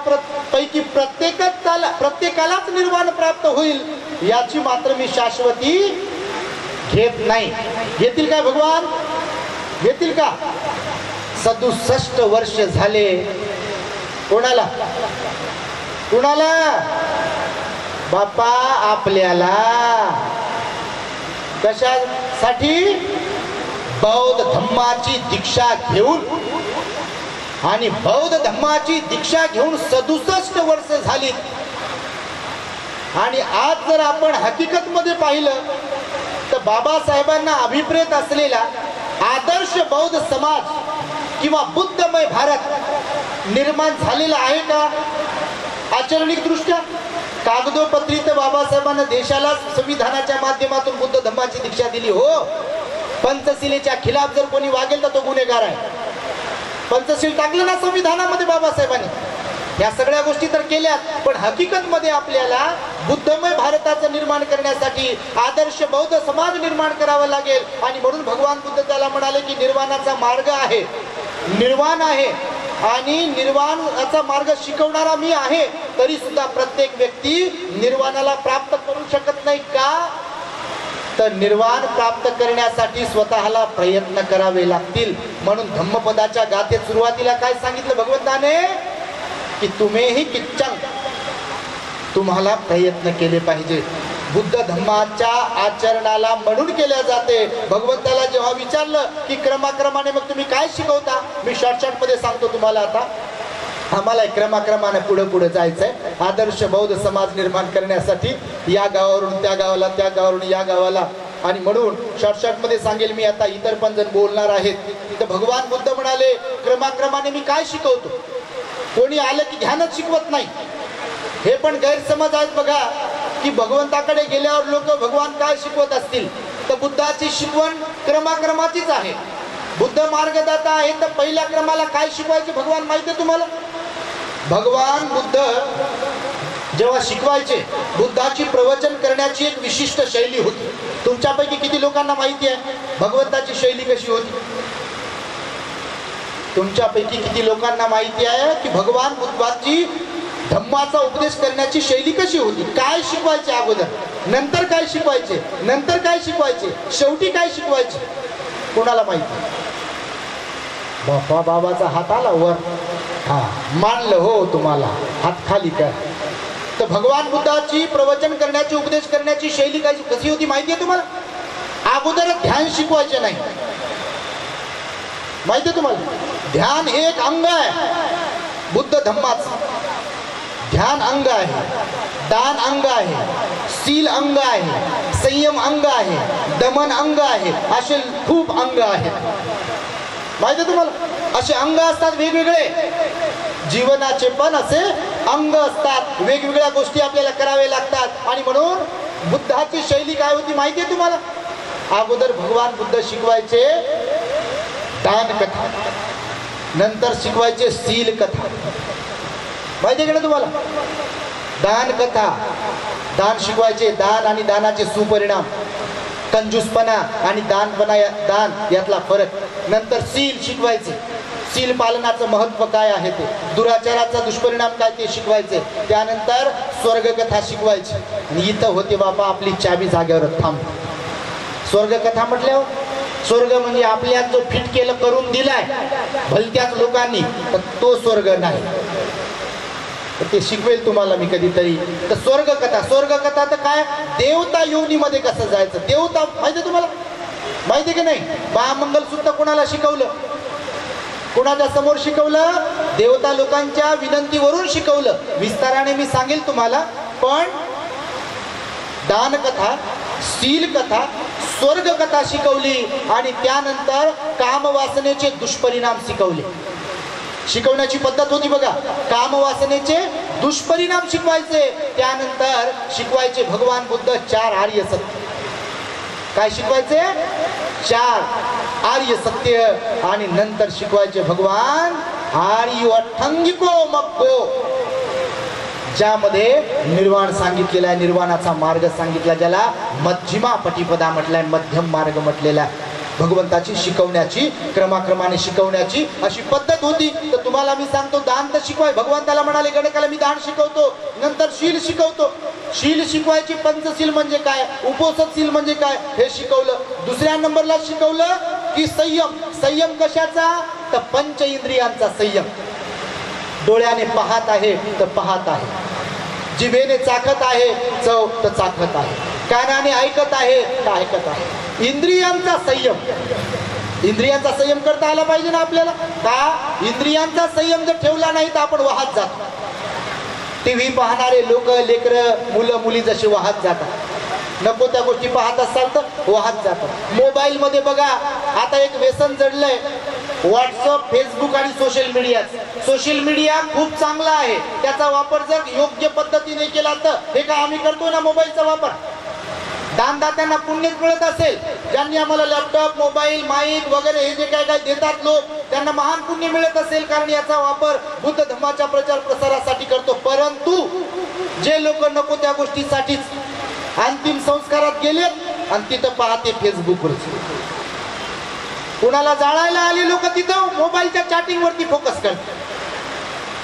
Speaker 1: पैकी प्रत्येकालाच निर्वाण प्राप्त होईल याची मात्र मी शाश्वती घेत नाही. घेतील काय भगवान? घेतील का? 67 वर्ष झाले. कोणाला कुणाला? बापा आपल्याला. कशासाठी? बौद्ध धम्माची दीक्षा घेऊन, आणि बौद्ध धम्माची दीक्षा घेऊन 67 वर्ष झाली. आणि आज जर आपण हकीकत मध्ये पाहिलं तर बाबासाहेबांना अभिप्रेत असलेला आदर्श बौद्ध समाज किंवा बुद्धमय भारत निर्माण झालेला आहे का? आचरणिक दृष्ट्या कागदोपत्री तर बाबासाहेबांना देशाला संविधानाच्या माध्यमातून बुद्ध धम्माची दीक्षा दिली. हो, पंचशिलेच्या खिलाफ जर कोणी वागेल तर तो गुन्हेगार आहे. पंचशील टाकलं ना संविधानामध्ये बाबासाहेबांनी. या सगळ्या गोष्टी तर केल्यात, पण हकीकत मध्ये आपल्याला बुद्धमय भारताचं निर्माण करण्यासाठी आदर्श बौद्ध समाज निर्माण करावा लागेल. आणि म्हणून भगवान बुद्ध त्याला म्हणाले की निर्वाणाचा मार्ग आहे, निर्वाण आहे, आणि निर्वाणाचा मार्ग शिकवणारा मी आहे, तरी सुद्धा प्रत्येक व्यक्ती निर्वाणाला प्राप्त करू शकत नाही का? तर निर्वाण प्राप्त करण्यासाठी स्वतःला प्रयत्न करावे लागतील. म्हणून धम्मपदाच्या गाथेत सुरुवातीला काय सांगितलं भगवंताने की तुम्हीही किच्चन, तुम्हाला प्रयत्न केले पाहिजे. बुद्ध धम्माच्या आचरणाला म्हणून केल्या जाते. भगवंताला जेव्हा विचारलं की क्रमाक्रमाने मग तुम्ही काय शिकवता, मी शॉर्टकट मध्ये सांगतो तुम्हाला. आता आम्हाला क्रमाक्रमाने पुढे पुढे जायचंय आदर्श बौद्ध समाज निर्माण करण्यासाठी, या गावावरून त्या गावाला, त्या गावावरून या गावाला. आणि म्हणून शॉर्टकट मध्ये सांगेल मी. आता इतर पण जण बोलणार आहेत. तर भगवान बुद्ध म्हणाले क्रमाक्रमाने मी काय शिकवतो. कोणी आलं की ध्यानच शिकवत नाही, हे पण गैरसमज आहेत बघा. की भगवंताकडे गेल्यावर लोक भगवान काय शिकवत असतील. तर बुद्धाची शिकवण क्रमाक्रमाचीच आहे. बुद्ध मार्गदाता आहे, तर पहिल्या क्रमाला काय शिकवायचे भगवान माहिती आहे तुम्हाला? भगवान बुद्ध जेव्हा शिकवायचे, बुद्धाची प्रवचन करण्याची एक विशिष्ट शैली होती. तुमच्यापैकी किती लोकांना माहिती आहे भगवंताची शैली कशी होती? तुमच्यापैकी किती लोकांना माहिती आहे की भगवान बुद्धाची धम्माचा उपदेश करण्याची शैली कशी होती? काय शिकवायचे अगोदर, नंतर काय शिकवायचे, नंतर काय शिकवायचे, शेवटी काय शिकवायचे? कोणाला माहिती? बापा बाबाचा हात आला वर, हा मानलं हो तुम्हाला, हात खाली कर. तर भगवान बुद्धाची प्रवचन करण्याची, उपदेश करण्याची शैली कशी होती माहिती आहे तुम्हाला? अगोदर ध्यान शिकवायचे नाही. माहिती आहे तुम्हाला? ध्यान हे एक अंग आहे बुद्ध धम्माचं. ध्यान अंग आहे, दान अंग आहे, शील अंग आहे, संयम अंग आहे, दमन अंग आहे, असे खूप अंग आहेत. माहिती आहे तुम्हाला? असे अंग असतात वेगवेगळे. जीवनाचे पण असे अंग असतात, वेगवेगळ्या गोष्टी आपल्याला कराव्या लागतात. आणि म्हणून बुद्धाची शैली काय होती माहिती आहे तुम्हाला? अगोदर भगवान बुद्ध शिकवायचे दान कथा, नंतर शिकवायचे शील कथा. माहिती आहे का तुम्हाला? दान कथा, दान शिकवायचे, दान आणि दानाचे सुपरिणाम, कंजूसपणा आणि दानपणा, दान यातला फरक. नंतर शील शिकवायचे, शील पालनाचं महत्व काय आहे ते, दुराचाराचा दुष्परिणाम काय ते शिकवायचे. त्यानंतर स्वर्गकथा शिकवायची. आणि इथं होते बाबा आपली चाबी जागेवर थांबते. स्वर्गकथा म्हटल्यावर स्वर्ग म्हणजे आपल्यात जो फिट केलं करून दिलाय भलत्याच लोकांनी, तर तो स्वर्ग नाही. ते शिकवेल तुम्हाला मी कधीतरी. तर स्वर्गकथा, स्वर्गकथा तर काय, देवता योनीमध्ये कसं जायचं. देवता माहिती तुम्हाला? माहिती की नाही? महामंगलसूत्र कोणाला शिकवलं? कोणाच्या समोर शिकवलं? देवता लोकांच्या विनंतीवरून शिकवलं. विस्ताराने मी सांगेल तुम्हाला. पण दानकथा, शील कथा, स्वर्ग कथा शिकवली. आणि त्यानंतर कामवासनेचे दुष्परिणाम शिकवले. शिकवण्याची पद्धत होती बघा. कामवासनेचे दुष्परिणाम शिकवायचे. त्यानंतर शिकवायचे भगवान बुद्ध 4 आर्य सत्य. काय शिकवायचे? 4 आर्य सत्य. आणि नंतर शिकवायचे भगवान आर्य अठ्ठंगिको मग्गो, ज्यामध्ये निर्वाण सांगितलेला आहे, निर्वाणाचा मार्ग सांगितला, ज्याला मध्यमा पटिपदा म्हटलाय, मध्यम मार्ग म्हटलेला. भगवंताची शिकवण्याची, क्रमाक्रमाने शिकवण्याची अशी पद्धत होती. तर तुम्हाला मी सांगतो, दान तर शिकवाय. भगवंताला म्हणाले गणकाला मी दान शिकवतो, नंतर शील शिकवतो. शील शिकवायची. पंचशील म्हणजे काय, उपोषणशील म्हणजे काय हे शिकवलं. दुसऱ्या नंबरला शिकवलं की संयम. संयम कशाचा? तर पंच इंद्रियांचा संयम. डोळ्याने पाहत आहे तर पाहत आहे, जिभेने चाखत आहे चव तर चाखत आहे, कानाने ऐकत आहे तर ऐकत आहे. इंद्रियांचा संयम. इंद्रियांचा संयम करता आला पाहिजे ना आपल्याला. का? इंद्रियांचा संयम जर ठेवला नाही तर आपण वाहत जातो. टीव्ही पाहणारे लोक, लेकरं, मुलं मुली जसे वाहत जातात, नको त्या गोष्टी पाहत असाल तर वाहत जातात. मोबाईल मध्ये बघा आता एक व्यसन जडलंय, व्हॉट्सअप, फेसबुक आणि सोशल मीडिया. सोशल मीडिया खूप चांगला आहे, त्याचा वापर जर योग्य पद्धतीने केला तर. हे का आम्ही करतो ना मोबाईलचा वापर, दानदात्यांना पुण्यच मिळत असेल. ज्यांनी आम्हाला लॅपटॉप, मोबाईल, माईक वगैरे हे जे काय काय देतात लोक, त्यांना महान पुण्य मिळत असेल, कारण याचा वापर बुद्ध धर्माच्या प्रचार प्रसारासाठी करतो. परंतु जे लोक नको त्या गोष्टीसाठीच अंतिम संस्कारात गेलेत आणि तिथं पाहते फेसबुकवर. कुणाला जाळायला आली लोक तिथं मोबाईलच्या चॅटिंग वरती फोकस करते,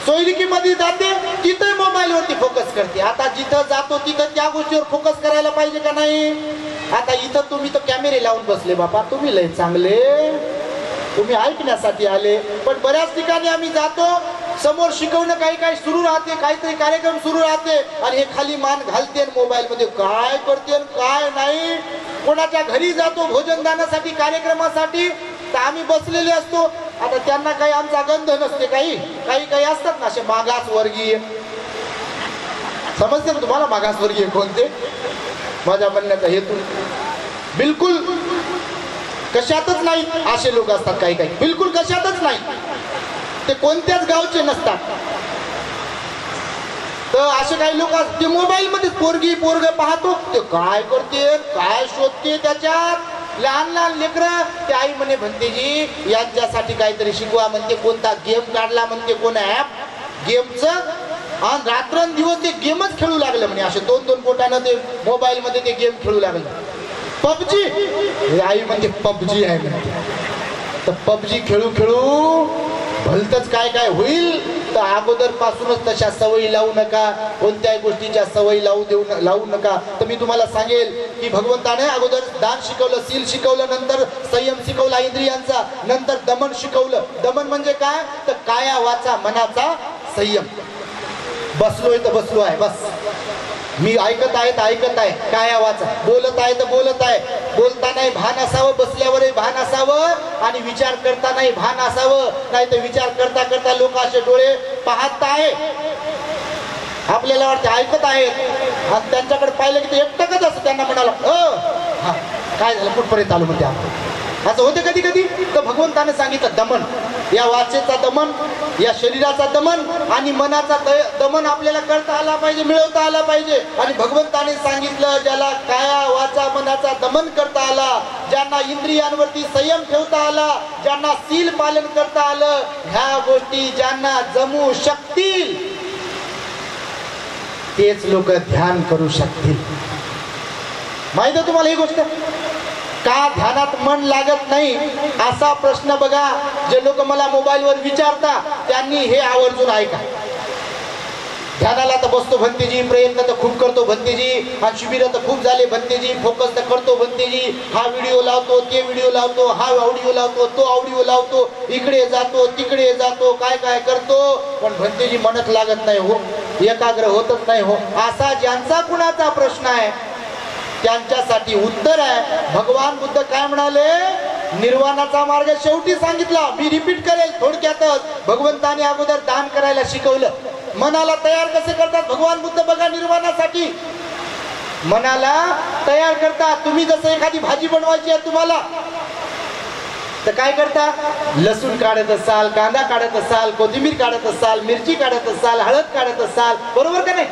Speaker 1: सोयरिकीमध्ये जाते तिथे मोबाईल वरती फोकस करते. आता जिथं जातो तिथं त्या गोष्टीवर फोकस करायला पाहिजे का नाही? आता इथं तुम्ही तर कॅमेरे लावून बसले बापा, तुम्ही लय चांगले, तुम्ही ऐकण्यासाठी आले. पण बऱ्याच ठिकाणी आम्ही जातो, समोर शिकवणं काही काही सुरू राहते, काहीतरी कार्यक्रम सुरू राहते आणि हे खाली मान घालते मोबाईल मध्ये काय करते काय नाही. कोणाच्या घरी जातो भोजनदानासाठी कार्यक्रमासाठी, तर आम्ही बसलेले असतो. आता त्यांना काही आमचा गंध नसते, काही काही काही असतात ना असे मागासवर्गीय. समजते ना तुम्हाला मागासवर्गीय कोणते? माझ्या म्हणण्याचा हेतू बिलकुल कशातच नाही असे लोक असतात, काही काही बिलकुल कशातच नाही, ते कोणत्याच गावचे नसतात. तर असे काही लोक ते मोबाईल मध्ये पोरगी पोरग पाहतो, ते काय करते काय शोधते त्याच्यात. लहान लहान लेकरं ते आई म्हणे भंतेजी यांच्यासाठी काहीतरी शिकवा म्हणते, कोणता गेम काढला म्हणते, कोण ऍप गेमचं, आणि रात्रंदिवस ते गेमच खेळू लागलं म्हणे. असे 2-2 बोटानं ते मोबाईल मध्ये ते गेम खेळू लागलं. पबजी, आई म्हणते पबजी आहे म्हणते. तर पबजी खेळू खेळू भलतच काय काय होईल. तर अगोदर पासूनच तशा सवयी लावू नका, कोणत्याही गोष्टीच्या सवयी लावू नका. तर मी तुम्हाला सांगेल की भगवंताने अगोदर दान शिकवलं, सील शिकवलं, नंतर संयम शिकवला इंद्रियांचा, नंतर दमन शिकवलं. दमन म्हणजे काय? तर काया वाचा मनाचा संयम. बसलोय तर बसलो आहे बस, मी ऐकत आहे तर ऐकत आहे, काया वाचा, बोलत आहे तर बोलत आहे, बोलतानाही भान असावं, बसल्यावरही भान असावं आणि विचार करतानाही भान असावं. नाही तर विचार करता करता लोक असे डोळे पाहत आहे, आपल्याला वाटते ऐकत आहेत आणि त्यांच्याकडे पाहिलं की ते एकटकच असं त्यांना म्हणाला हा काय झालं कुठपर्यंत आलो म्हणते आपण, असं होते कधी कधी. तर भगवंताने सांगितलं दमन, या वाचेचा दमन, या शरीराचा दमन आणि मनाचा दमन आपल्याला करता आला पाहिजे, मिळवता आला पाहिजे. आणि भगवंताने सांगितलं ज्याला काया वाचा मनाचा दमन करता आला, ज्यांना इंद्रियांवरती संयम ठेवता आला, ज्यांना सील पालन करता आलं, ह्या गोष्टी ज्यांना जमू शकतील तेच लोक ध्यान करू शकतील. माहिती आहे तुम्हाला ही गोष्ट? का ध्यानात मन लागत नाही असा प्रश्न बघा जे लोक मला मोबाईलवर विचारतात, त्यांनी हे आवर्जून ऐका. ध्यानाला तर बसतो भंतेजी, प्रयत्न तर खूप करतो भंतेजी, आणि शिबिर तर खूप झाले भंतेजी, फोकस तर करतो भंतेजी, हा व्हिडिओ लावतो ते व्हिडिओ लावतो, हा ऑडिओ लावतो तो ऑडिओ लावतो, इकडे जातो तिकडे जातो, काय काय करतो, पण भंतेजी मनच लागत नाही हो, एकाग्र होतच नाही हो. असा ज्यांचा कुणाचा प्रश्न आहे त्यांच्यासाठी उत्तर आहे. भगवान बुद्ध काय म्हणाले? निर्वाणाचा मार्ग शेवटी सांगितला. मी रिपीट करेल थोडक्यातच. भगवंताने अगोदर दान करायला शिकवलं. मनाला तयार कसे करतात भगवान बुद्ध बघा निर्वाणासाठी. मनाला तयार करतात. तुम्ही जसं एखादी भाजी बनवायची आहे तुम्हाला, तर काय करता? लसूण काढत असाल, कांदा काढत असाल, कोथिंबीर काढत असाल, मिरची काढत असाल, हळद काढत असाल, बरोबर का नाही?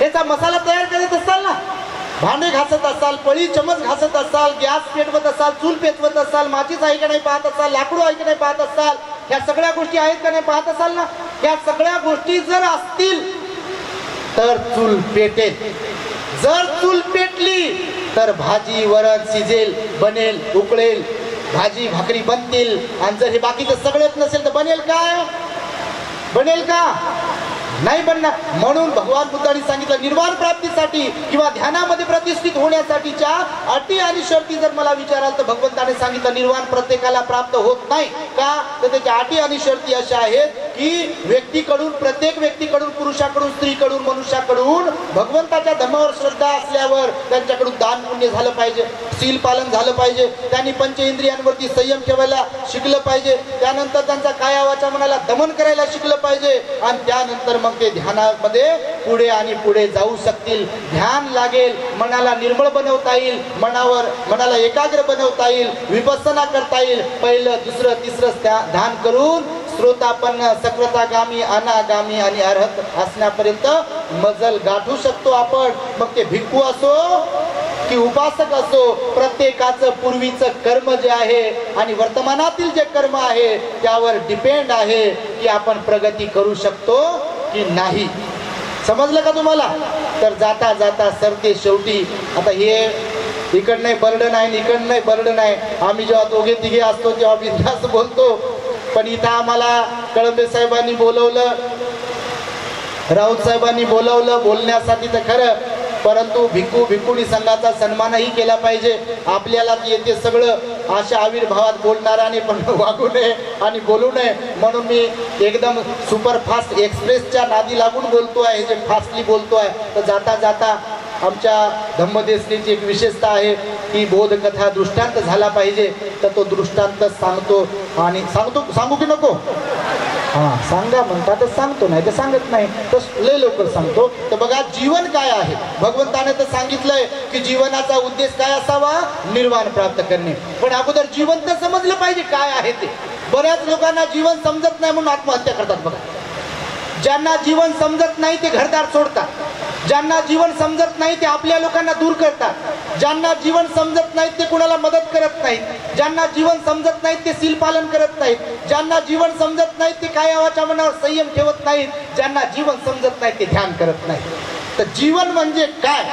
Speaker 1: याचा मसाला तयार करत असाल ना. भांडे घासत असाल, पळी चमच घासत असाल, गॅस पेटवत असाल, चूल पेटवत असाल, माचीच आहे का नाही पाहत असाल, लाकडू आहे का नाही पाहत असाल, ह्या सगळ्या गोष्टी आहेत का नाही पाहत असाल ना. ह्या सगळ्या गोष्टी जर असतील तर चूल पेटेल. जर चूल पेटली तर भाजी वरण शिजेल, बनेल, उकळेल, भाजी भाकरी बनतील. आणि जर हे बाकीचं सगळंच नसेल तर बनेल काय? बनेल का? नाही बनणार. म्हणून भगवान बुद्धांनी सांगितलं निर्वाण प्राप्तीसाठी किंवा ध्यानामध्ये प्रतिष्ठित होण्यासाठीच्या अटी आणि शर्ती जर मला विचाराल तर भगवंताने सांगितलं निर्वाण प्रत्येकाला प्राप्त होत नाही. का? तर त्याच्या अटी आणि शर्ती अशा आहेत की व्यक्तीकडून, प्रत्येक व्यक्तीकडून, पुरुषाकडून, स्त्रीकडून, मनुष्याकडून भगवंताच्या धर्मावर श्रद्धा असल्यावर त्यांच्याकडून दान पुण्य झालं पाहिजे, सील पालन झालं पाहिजे, त्यांनी पंचेंद्रियांवरती संयम ठेवायला शिकलं पाहिजे, त्यानंतर त्यांचा काया वाचा मनाला दमन करायला शिकलं पाहिजे, आणि त्यानंतर मग ते ध्यानामध्ये पुढे आणि पुढे जाऊ शकतील. ध्यान लागेल, मनाला निर्मळ बनवता येईल, मनाला एकाग्र बनवता येईल, विपස්සना करता येईल. पहिलं, दुसरं, तिसरं ध्यान करून श्रोतापन्न, सकृतागामी, अनागामी आणि अर्हत असण्यापर्यंत मजल गाठू शकतो आपण. मग ते भिक्खू असो की उपासक असो, प्रत्येकाचं पूर्वीचं कर्म जे आहे आणि वर्तमानातील जे कर्म आहे त्यावर डिपेंड आहे की आपण प्रगती करू शकतो की नाही. समजलं का तुम्हाला? तर जाता जाता सरते शेवटी. आता हे इकड नाही बर्डन आहे, इकड नाही बर्डन आहे. आम्ही जेव्हा दोघे तिघे असतो तेव्हा बिंदास बोलतो. पण इथं आम्हाला कळंबे साहेबांनी बोलवलं, राऊत साहेबांनी बोलवलं बोलण्यासाठी तर खरं, परंतु भिक्खुनी संघाचा सन्मानही केला पाहिजे. आपल्याला येते सगळं अशा आविर्भावात बोलणाराने पण वागू नये आणि बोलू नये, म्हणून मी एकदम सुपरफास्ट एक्सप्रेसच्या नादी लागून बोलतो आहे, जे फास्टली बोलतो आहे. तर जाता जाता आमच्या धम्मदेसनीची एक विशेषता आहे की बोधकथा दृष्टांत झाला पाहिजे. तर तो दृष्टांत सांगतो आणि सांगू की नको? हां, सांगा म्हणतात तर सांगतो, नाही तर सांगत नाही, तर लय लवकर सांगतो. तर बघा जीवन काय आहे. भगवंताने तर सांगितलंय की जीवनाचा उद्देश काय असावा, निर्वाण प्राप्त करणे. पण अगोदर जीवन तर समजलं पाहिजे काय आहे ते. बऱ्याच लोकांना जीवन समजत नाही म्हणून आत्महत्या करतात. बघा, ज्यांना जीवन समजत नाही ते घरदार सोडतात, ज्यांना जीवन समजत नाही ते आपल्या लोकांना दूर करतात, ज्यांना जीवन समजत नाही ते कुणाला मदत करत नाहीत, ज्यांना जीवन समजत नाही ते सील पालन करत नाहीत, ज्यांना जीवन समजत नाही ते कायावाच्या मनावर संयम ठेवत नाहीत, ज्यांना जीवन समजत नाही ते ध्यान करत नाहीत. तर जीवन म्हणजे काय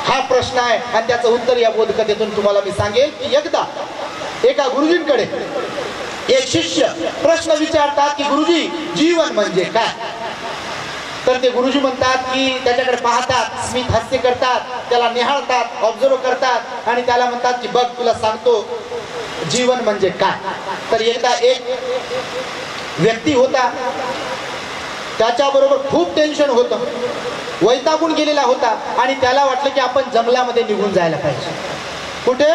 Speaker 1: हा प्रश्न आहे आणि त्याचं उत्तर या बोधकथेतून तुम्हाला मी सांगेल. की एकदा एका गुरुजींकडे एक शिष्य प्रश्न विचारतात की गुरुजी जीवन म्हणजे काय. तर ते गुरुजी म्हणतात की त्याच्याकडे पाहतात, स्मित हास्य करतात, त्याला निहाळतात, ऑब्झर्व करतात आणि त्याला म्हणतात की बघ तुला सांगतो जीवन म्हणजे काय. तर एकदा एक व्यक्ती होता, त्याच्याबरोबर खूप टेन्शन होतं, वैतागून गेलेला होता आणि त्याला वाटलं की आपण जंगलामध्ये निघून जायला पाहिजे. कुठे?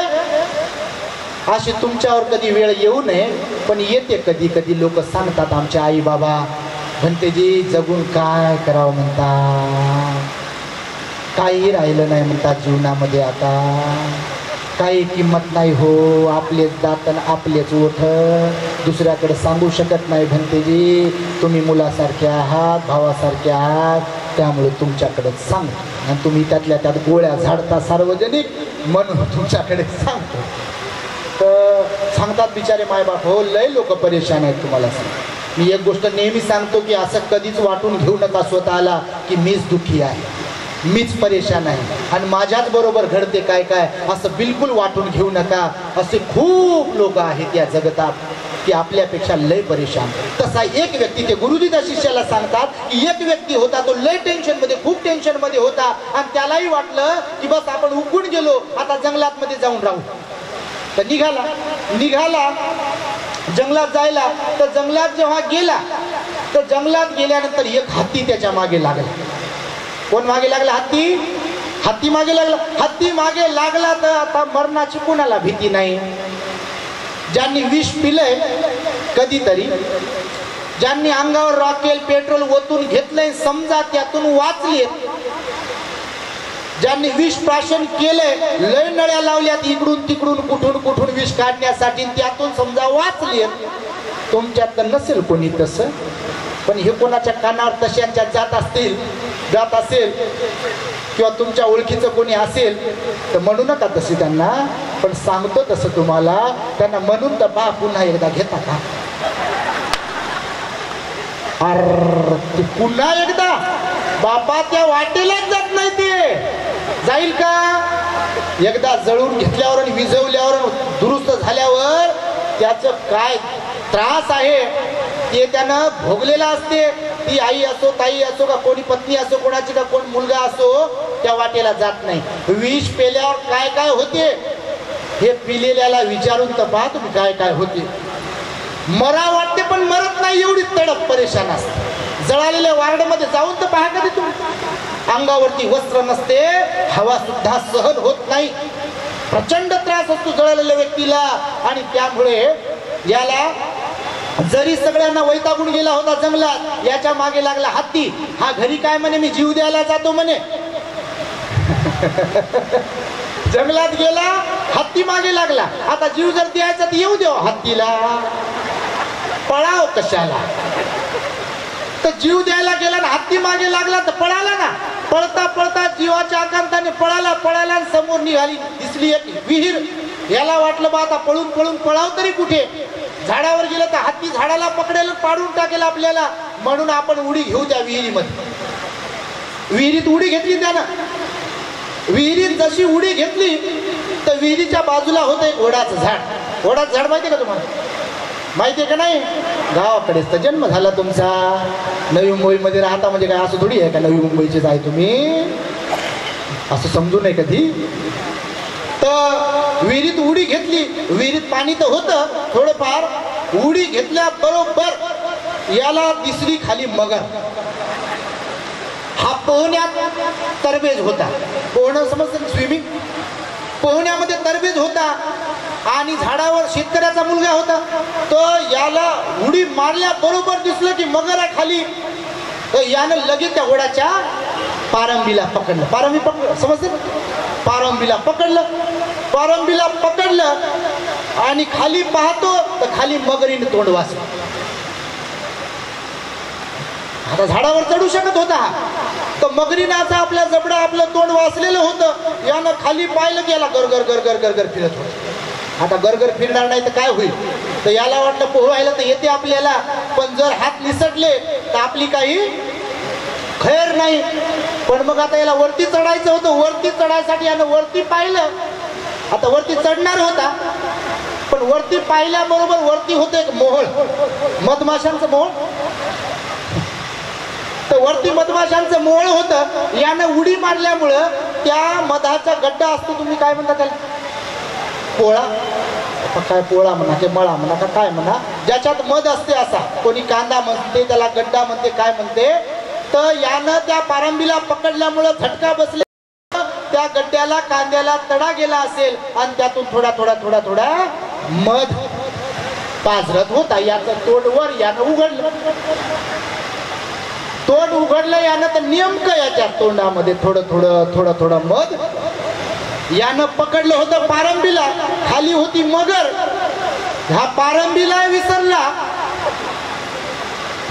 Speaker 1: अशी तुमच्यावर कधी वेळ येऊ नये पण येते कधी कधी. लोक सांगतात आमचे आई बाबा भंतेजी जगून काय करावं म्हणतात, काही राहिलं नाही म्हणतात जीवनामध्ये, आता काही किंमत नाही हो, आपलेच दातन आपलेच ओठ, दुसऱ्याकडे सांगू शकत नाही भंतेजी, तुम्ही मुलासारखे आहात, भावासारखे आहात, त्यामुळे तुमच्याकडे सांगतो आणि तुम्ही त्यातल्या त्यात गोळ्या झाडता सार्वजनिक म्हणून तुमच्याकडे सांगतो. तर सांगतात बिचारे मायबाप, हो लय लोक परेशान आहेत तुम्हाला सांग. मी एक गोष्ट नेहमी सांगतो की असं कधीच वाटून घेऊ नका स्वतःला की मीच दुःखी आहे, मीच परेशान आहे आणि माझ्याच बरोबर घडते काय काय, असं बिलकुल वाटून घेऊ नका. असे खूप लोक आहेत या जगतात की आपल्यापेक्षा लय परेशान. तसा एक व्यक्ती, ते गुरुजी त्या शिष्याला सांगतात की एक व्यक्ती होता, तो लय टेन्शन मध्ये, खूप टेन्शन मध्ये होता आणि त्यालाही वाटलं की बस आपण उकून गेलो, आता जंगलात मध्ये जाऊन राहू. तर निघाला जंगलात जायला. तर जंगलात जेव्हा गेला तर जंगलात गेल्यानंतर एक हत्ती त्याच्या मागे लागला. कोण मागे लागला? हत्ती मागे लागला. हत्ती मागे लागला तर आता मरणाची कुणाला भीती नाही. ज्यांनी विष पिलंय कधीतरी, ज्यांनी अंगावर रॉकेल पेट्रोल ओतून घेतलंय, समजा त्यातून वाचले, ज्यांनी विष प्राशन केलंय, लय नळ्या लावल्यात इकडून तिकडून कुठून विष काढण्यासाठी, त्यातून समजा वाचले. तुमच्यात नसेल कोणी तसं, पण हे कोणाच्या कानावर तशांच्या जात असेल किंवा तुमच्या ओळखीचं कोणी असेल तर म्हणू नका तशी त्यांना, पण सांगतो तसं तुम्हाला. त्यांना म्हणून तर बा पुन्हा एकदा घेता का? अर तू पुन्हा एकदा बापा त्या वाटेलाच जात नाही, ते जाईल का? एकदा जळून घेतल्यावर आणि विझवल्यावर दुरुस्त झाल्यावर त्याचं काय त्रास आहे ते त्यानं भोगलेला असते. ती आई असो, ताई असो, का कोणी पत्नी असो, कोणाची का कोण मुलगा असो, त्या वाटेला जात नाही. विष पेल्यावर काय काय होते हे पिलेल्याला विचारून तर पहा तुम्ही काय काय होते. मरा वाटते पण मरत नाही, एवढी तडप परेशान असते. जळालेल्या वार्डमध्ये जाऊन तर पहा कधी तुम्ही, अंगावरती वस्त्र नसते, हवा सुद्धा सहन होत नाही, प्रचंड त्रास असतो जळालेल्या व्यक्तीला. आणि त्यामुळे याला जरी सगळ्यांना वैतागून गेला होता जंगलात, याच्या मागे लागला हत्ती. हा घरी काय म्हणे, मी जीव द्यायला जातो म्हणे. जंगलात गेला, हत्ती मागे लागला. आता जीव जर द्यायचा तर येऊ द्या हत्तीला, पळाव कशाला? तर जीव द्यायला गेला ना, हत्ती मागे लागला तर पळाला ना. पळता पळता जीवाच्या आकांताने पळाला आणि समोर निघाली दिसली एक विहीर. याला वाटलं बा आता पळून पळाव तरी कुठे. झाडावर गेलं तर हत्ती झाडाला पकडेल, पाडून टाकेल आपल्याला, म्हणून आपण उडी घेऊ त्या विहिरीमध्ये. विहिरीत उडी घेतली त्यानं. विहिरीत जशी उडी घेतली विहिरीच्या बाजूला होतं एक वडाचं झाड. वडाचं झाड माहिती आहे का तुम्हाला? माहिती आहे का नाही? गावाकडेच तर जन्म झाला तुमचा. नवी मुंबईमध्ये राहता म्हणजे काय असं थोडी आहे का नवी मुंबईचेच आहे तुम्ही, असं समजू नये कधी. तर विहिरीत उडी घेतली. विहिरीत पाणी तर होतं थोडंफार. उडी घेतल्याबरोबर याला दिसली खाली मगर. हा पोहण्यात तरबेज होता. पोहणं समजतं, स्विमिंग. पोहण्यामध्ये तरबेज होता आणि झाडावर शेतकऱ्याचा मुलगा होता. तर याला उडी मारल्याबरोबर दिसलं की मगर आहे खाली. तर यानं लगेच त्या वडाच्या पारंबीला पकडलं. पारंबी पकडलं, समजतं? पारंबीला पकडलं. पारंबीला पकडलं आणि खाली पाहतो तर खाली मगरीने तोंड वाचलं. आता झाडावर चढू शकत होता तर मगरीने आता आपल्या जबडा आपलं तोंड वाचलेलं होतं. यानं खाली पाहिलं की याला गरगर गरगर गरगर फिरत होतं. आता गरगर फिरणार नाही तर काय होईल? तर याला वाटलं पोहायला तर येते आपल्याला, पण जर हात निसटले तर आपली काही खैर नाही. पण मग आता याला वरती चढायचं होतं. वरती चढायसाठी यानं वरती पाहिलं. आता वरती चढणार होता पण वरती पाहिल्याबरोबर वरती होतं एक मोहोळ, मधमाशांचं मोहोळ. तर वरती मधमाशांचं मोहोळ होतं. यानं उडी मारल्यामुळं त्या मधाचा गड्डा असतो, तुम्ही काय म्हणता त्याला? पोळा. काय पोळा म्हणा ते मळा म्हणा का काय म्हणा, ज्याच्यात मध असते असा. कोणी कांदा म्हणते, त्याला गड्डा म्हणते, काय म्हणते. तर यानं त्या पारंबीला पकडल्यामुळं झटका बसले. त्या गड्ड्याला कांद्याला तडा गेला असेल आणि त्यातून थोडा थोडा थोडा थोडा मध पाझरत होता. याचं तोंड वर यानं उघडलं. तोंड उघडलं यानं तर नेमकं याच्या तोंडामध्ये थोडं थोडं थोडं थोडं मध यानं पकडलं होतं. पारंबीला खाली होती मगर. हा पारंबीला विसरला,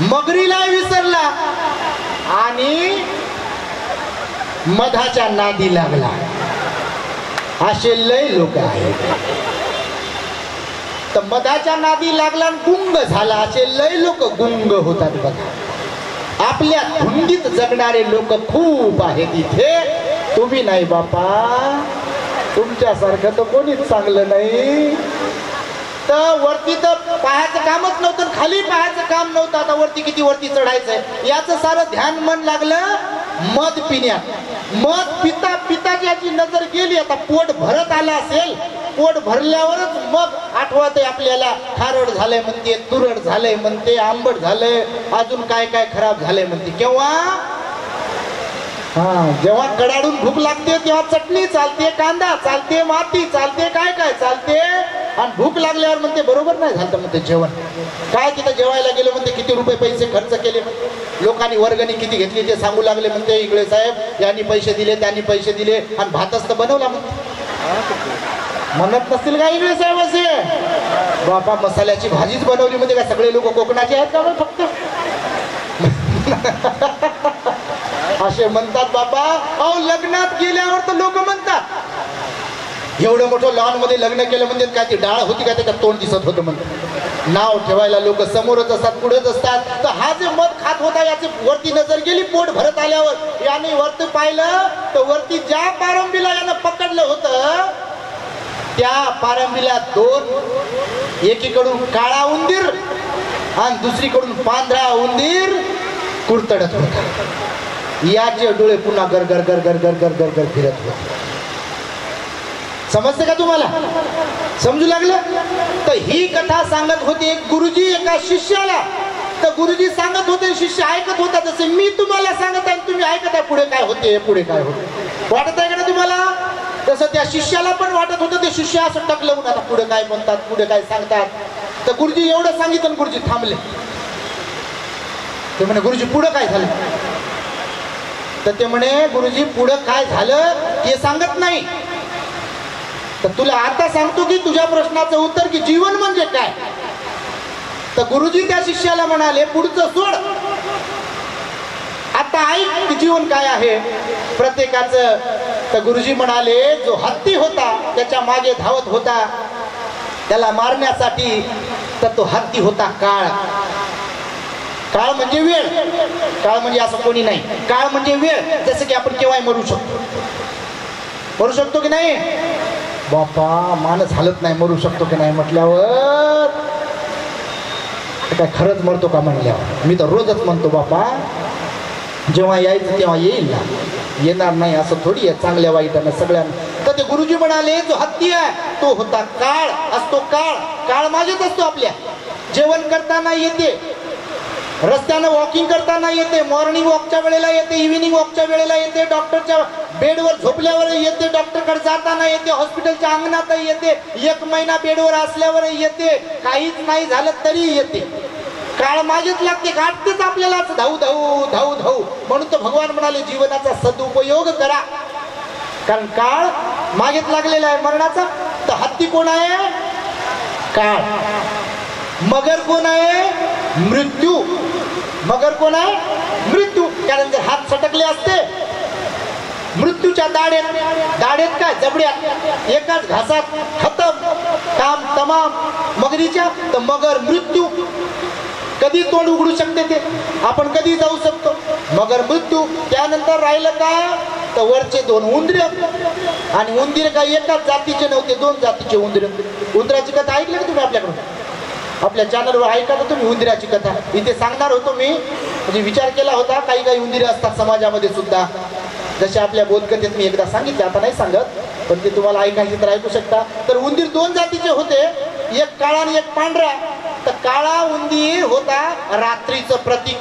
Speaker 1: मगरीला विसरला आणि मधाच्या नादी लागला. असे लय लोक आहेत. तर मधाच्या नादी लागला गुंग झाला. असे लय लोक गुंग होतात बघा. आपल्या धुंदीत जगणारे लोक खूप आहेत इथे. तुम्ही नाही बापा, तुमच्यासारखं तर कोणीच चांगलं नाही. तर वरती तर पाहायचं कामच नव्हतं, खाली पाहायचं काम नव्हतं. आता वरती किती वरती चढायचंय याचं सारं ध्यान मन लागलं मध पिण्यात. मध पिता पिता ज्याची नजर गेली. आता पोट भरत आलं असेल. पोट भरल्यावरच मग आठवत आहे आपल्याला, खारड झालंय म्हणते, तुरड झालंय म्हणते, आंबट झालंय, अजून काय काय खराब झालंय म्हणते. केव्हा? जेव्हा कडाडून भूक लागते तेव्हा चटणी चालते, कांदा चालते, माती चालते, काय काय चालते. आणि भूक लागल्यावर म्हणते बरोबर नाही झालं म्हणते जेवण. काय तिथं जेवायला गेलो म्हणते, किती रुपये पैसे खर्च केले म्हणते, लोकांनी वर्गणी किती घेतली ते सांगू लागले म्हणते. इकडे साहेब यांनी पैसे दिले, त्यांनी पैसे दिले आणि भातच तर बनवला म्हणते. म्हणत नसतील का इकडे साहेब असे? बापा मसाल्याची भाजीच बनवली म्हणजे काय सगळे लोक कोकणाचे आहेत का फक्त? असे म्हणतात बाबा. अहो लग्नात गेल्यावर तर लोक म्हणतात एवढं मोठं लॉन मध्ये लग्न केलं म्हणजे काय ती डाळ होती का त्याच्यात तोंड दिसत होतं म्हणतात. नाव ठेवायला लोक समोरच असतात, पुढेच असतात. तर हा जे मध खात होता याची वरती नजर गेली. पोट भरत आल्यावर याने वरती पाहिलं तर वरती ज्या पारंबीला यानं पकडलं होतं त्या पारंबीला दोन, एकीकडून काळा उंदीर आणि दुसरीकडून पांढरा उंदीर कुरतडत होता. याचे डोळे पुन्हा गरगर गरगर गरगर गरगर फिरत होते. समजते का तुम्हाला? समजू लागलं? तर ही कथा सांगत होते एक गुरुजी एका शिष्याला. तर गुरुजी सांगत होते, शिष्य ऐकत होता. जसे मी तुम्हाला सांगत आहे तुम्ही ऐकत आहे. पुढे काय होते, पुढे काय होते वाटत आहे का तुम्हाला? तसं त्या शिष्याला पण वाटत होतं. ते शिष्य असं टकलवून आता पुढे काय म्हणतात, पुढे काय सांगतात. तर गुरुजी एवढं सांगितलं, गुरुजी थांबले. ते म्हणे गुरुजी पुढे काय झालं? तर ते म्हणे गुरुजी पुढे काय झालं ते सांगत नाही. तर तुला आता सांगतो की तुझ्या प्रश्नाचं उत्तर की जीवन म्हणजे काय. तर गुरुजी त्या शिष्याला म्हणाले पुढचं सोड, आता ऐक की जीवन काय आहे प्रत्येकाचं. तर गुरुजी म्हणाले जो हत्ती होता त्याच्या मागे धावत होता त्याला मारण्यासाठी, तर तो हत्ती होता काळ. काळ म्हणजे वेळ. काळ म्हणजे असं कोणी नाही. काळ म्हणजे वेळ. जसं की आपण केव्हाही मरू शकतो. मरू शकतो की नाही? बापा माणूस हालत नाही, मरू शकतो की नाही म्हटल्यावर काय खरंच मरतो का म्हणल्यावर मी तर रोजच म्हणतो बापा जेव्हा यायचं तेव्हा येईल ना, येणार नाही असं थोडी आहे, चांगल्या वाईटानं सगळ्यांना. तर ते गुरुजी म्हणाले जो हत्ती आहे तो होता काळ असतो, काळ माझेच असतो. आपल्या जेवण करताना येते, रस्त्यानं वॉकिंग करताना येते, मॉर्निंग वॉकच्या वेळेला येते, इव्हिनिंग वॉकच्या वेळेला येते, डॉक्टरच्या बेडवर झोपल्यावर येते, डॉक्टरकडे जाताना येते, हॉस्पिटलच्या अंगणात येते, 1 महिना बेडवर असल्यावर येते, काहीच नाही झालं तरी येते. काळ मागेच लागते, गाठतेच आपल्याला धाऊ धाऊ धाऊ धाऊ. म्हणून तर भगवान म्हणाले जीवनाचा सदुपयोग करा, कारण काळ मागेच लागलेला आहे मरणाचा. तर हत्ती कोण आहे? काळ. मगर कोण आहे? मृत्यू. मगर कोण आहे? मृत्यू. कारण जर हात सटकले असते मृत्यूच्या दाढेत काय जबड्यात एकाच घासात खतम, काम तमाम मगरीच्या. तर मगर मृत्यू कधी तोंड उघडू शकते, ते आपण कधी जाऊ शकतो. मगर मृत्यू. त्यानंतर राहिलं काय? तर वरचे 2 उंदीर. आणि उंदीर काय एकाच जातीचे नव्हते, 2 जातीचे उंदीर. उंदराची कथा ऐकली का तुम्ही? आपल्याकडून आपल्या चॅनलवर ऐका तर तुम्ही उंदराची कथा. इथे सांगणार होतो मी, म्हणजे विचार केला होता काही उंदीर असतात समाजामध्ये सुद्धा, जसे आपल्या बोधकथेत मी एकदा सांगितले, आता नाही सांगत, पण ते तुम्हाला ऐकायचे तर ऐकू शकता. तर उंदीर 2 जातीचे होते, एक काळा आणि एक पांढरा. तर काळा उंदीर होता रात्रीचं प्रतीक,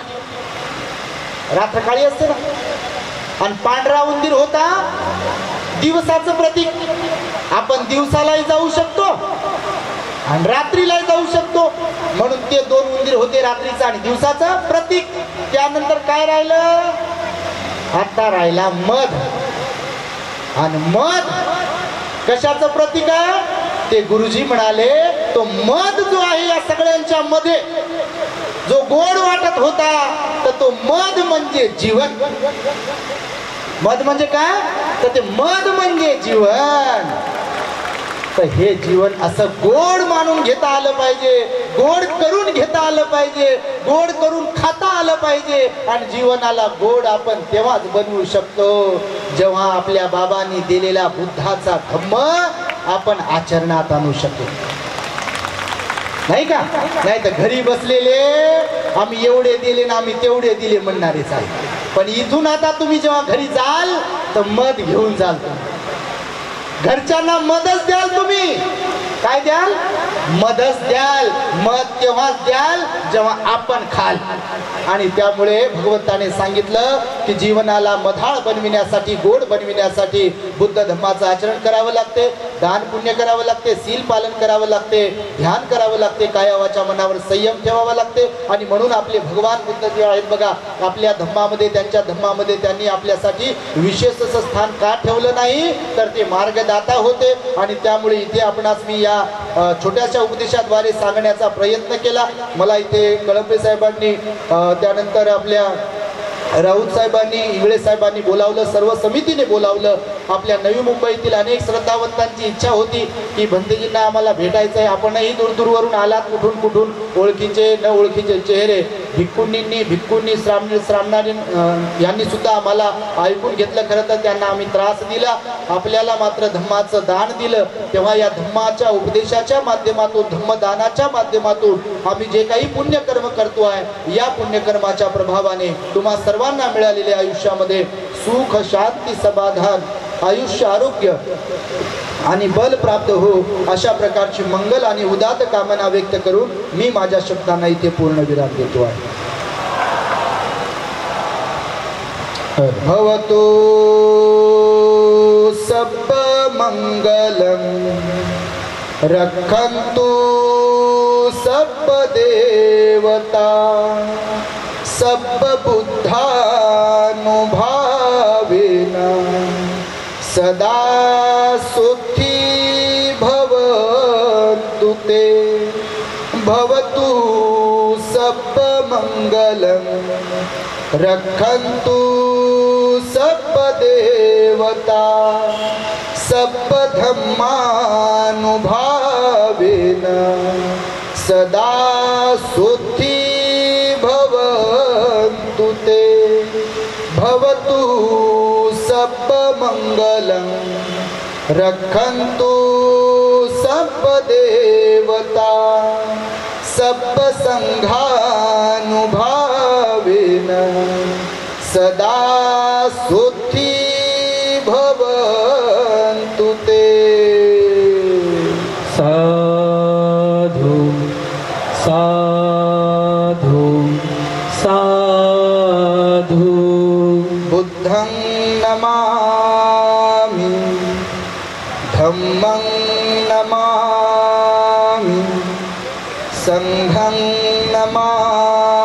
Speaker 1: रात्र काळी असते ना. आणि पांढरा उंदीर होता दिवसाचं प्रतीक. आपण दिवसालाही जाऊ शकतो आणि रात्रीलाही जाऊ शकतो. म्हणून ते 2 उंदीर होते, रात्रीचं आणि दिवसाचं प्रतीक. त्यानंतर काय राहिलं? आता राहिला मध. आणि मध कशाचं प्रतीक आहे? ते गुरुजी म्हणाले तो मध जो आहे या सगळ्यांच्या मध्ये जो गोड वाटत होता, तर तो मध म्हणजे जीवन. मध म्हणजे काय? तर ते मध म्हणजे जीवन. तर हे जीवन असं गोड मानून घेता आलं पाहिजे, गोड करून घेता आलं पाहिजे, गोड करून खाता आलं पाहिजे. आणि जीवनाला गोड आपण तेव्हाच बनवू शकतो जेव्हा आपल्या बाबांनी दिलेला बुद्धाचा धम्म आपण आचरणात आणू शकतो, नाही का? नाही तर घरी बसलेले आम्ही एवढे दिले ना आम्ही तेवढे दिले म्हणणारेच आहे. पण इथून आता तुम्ही जेव्हा घरी जाल तर मध घेऊन जाल. घरच्यांना मदच द्याल तुम्ही. काय द्याल? मदच द्याल. मध तेव्हाच द्याल जेव्हा आपण खाल. आणि त्यामुळे भगवंताने सांगितलं की जीवनाला मधाळ बनविण्यासाठी, गोड बनविण्यासाठी बुद्ध धम्माचं आचरण करावं लागते, दान पुण्य करावं लागते, सील पालन करावं लागते, ध्यान करावं लागते, कायावाच्या मनावर संयम ठेवावा लागते. आणि म्हणून आपले भगवान बुद्ध जे आहेत बघा, आपल्या धम्मामध्ये, त्यांच्या धम्मामध्ये त्यांनी आपल्यासाठी विशेष असं स्थान का ठेवलं नाही? तर ते मार्गदाता होते. आणि त्यामुळे इथे आपणास मी या छोट्याशा उपदेशाद्वारे सांगण्याचा प्रयत्न केला. मला इथे कळंबे साहेबांनी, त्यानंतर आपल्या राऊत साहेबांनी, इंगळे साहेबांनी बोलावलं, सर्व समितीने बोलावलं. आपल्या नवी मुंबईतील अनेक श्रद्धावंतांची इच्छा होती की भंतेजींना आम्हाला भेटायचं आहे. आपणही दूरदूरवरून आलात, कुठून कुठून, ओळखीचे न ओळखीचे चेहरे. भिक्खूंनी श्रामणारी यांनी सुद्धा आम्हाला ऐकून घेतलं. खरं तर त्यांना आम्ही त्रास दिला, आपल्याला मात्र धम्माचं दान दिलं. तेव्हा या धम्माच्या उपदेशाच्या माध्यमातून, धम्मदानाच्या माध्यमातून आम्ही जे काही पुण्यकर्म करतो आहे, या पुण्यकर्माच्या प्रभावाने तुम्हा सर्वांना मिळालेल्या आयुष्यामध्ये सुख, शांती, समाधान, आयुष्य, आरोग्य आणि बल प्राप्त हो, अशा प्रकारची मंगल आणि उदात्त कामना व्यक्त करून मी माझ्या शब्दांना इथे पूर्ण विराम देतो आहे. भवतु सब मंगलम रक्षन्तु सब देवता सब बुद्धानुभावेन सदा सुखी भवन्तु ते. भवतु सब मंगलम रक्षन्तु सब देवता सब धम्मानुभावेन सदा सुखी भवन्तु ते. भवतु सब मंगलम रक्षन्तु सब देवता सब संघानुभावेन सदा सुखी भवन्तु ते।
Speaker 2: साधु साधु साधु।
Speaker 1: बुद्धं नमामि धम्मं नमामि संघं नमामि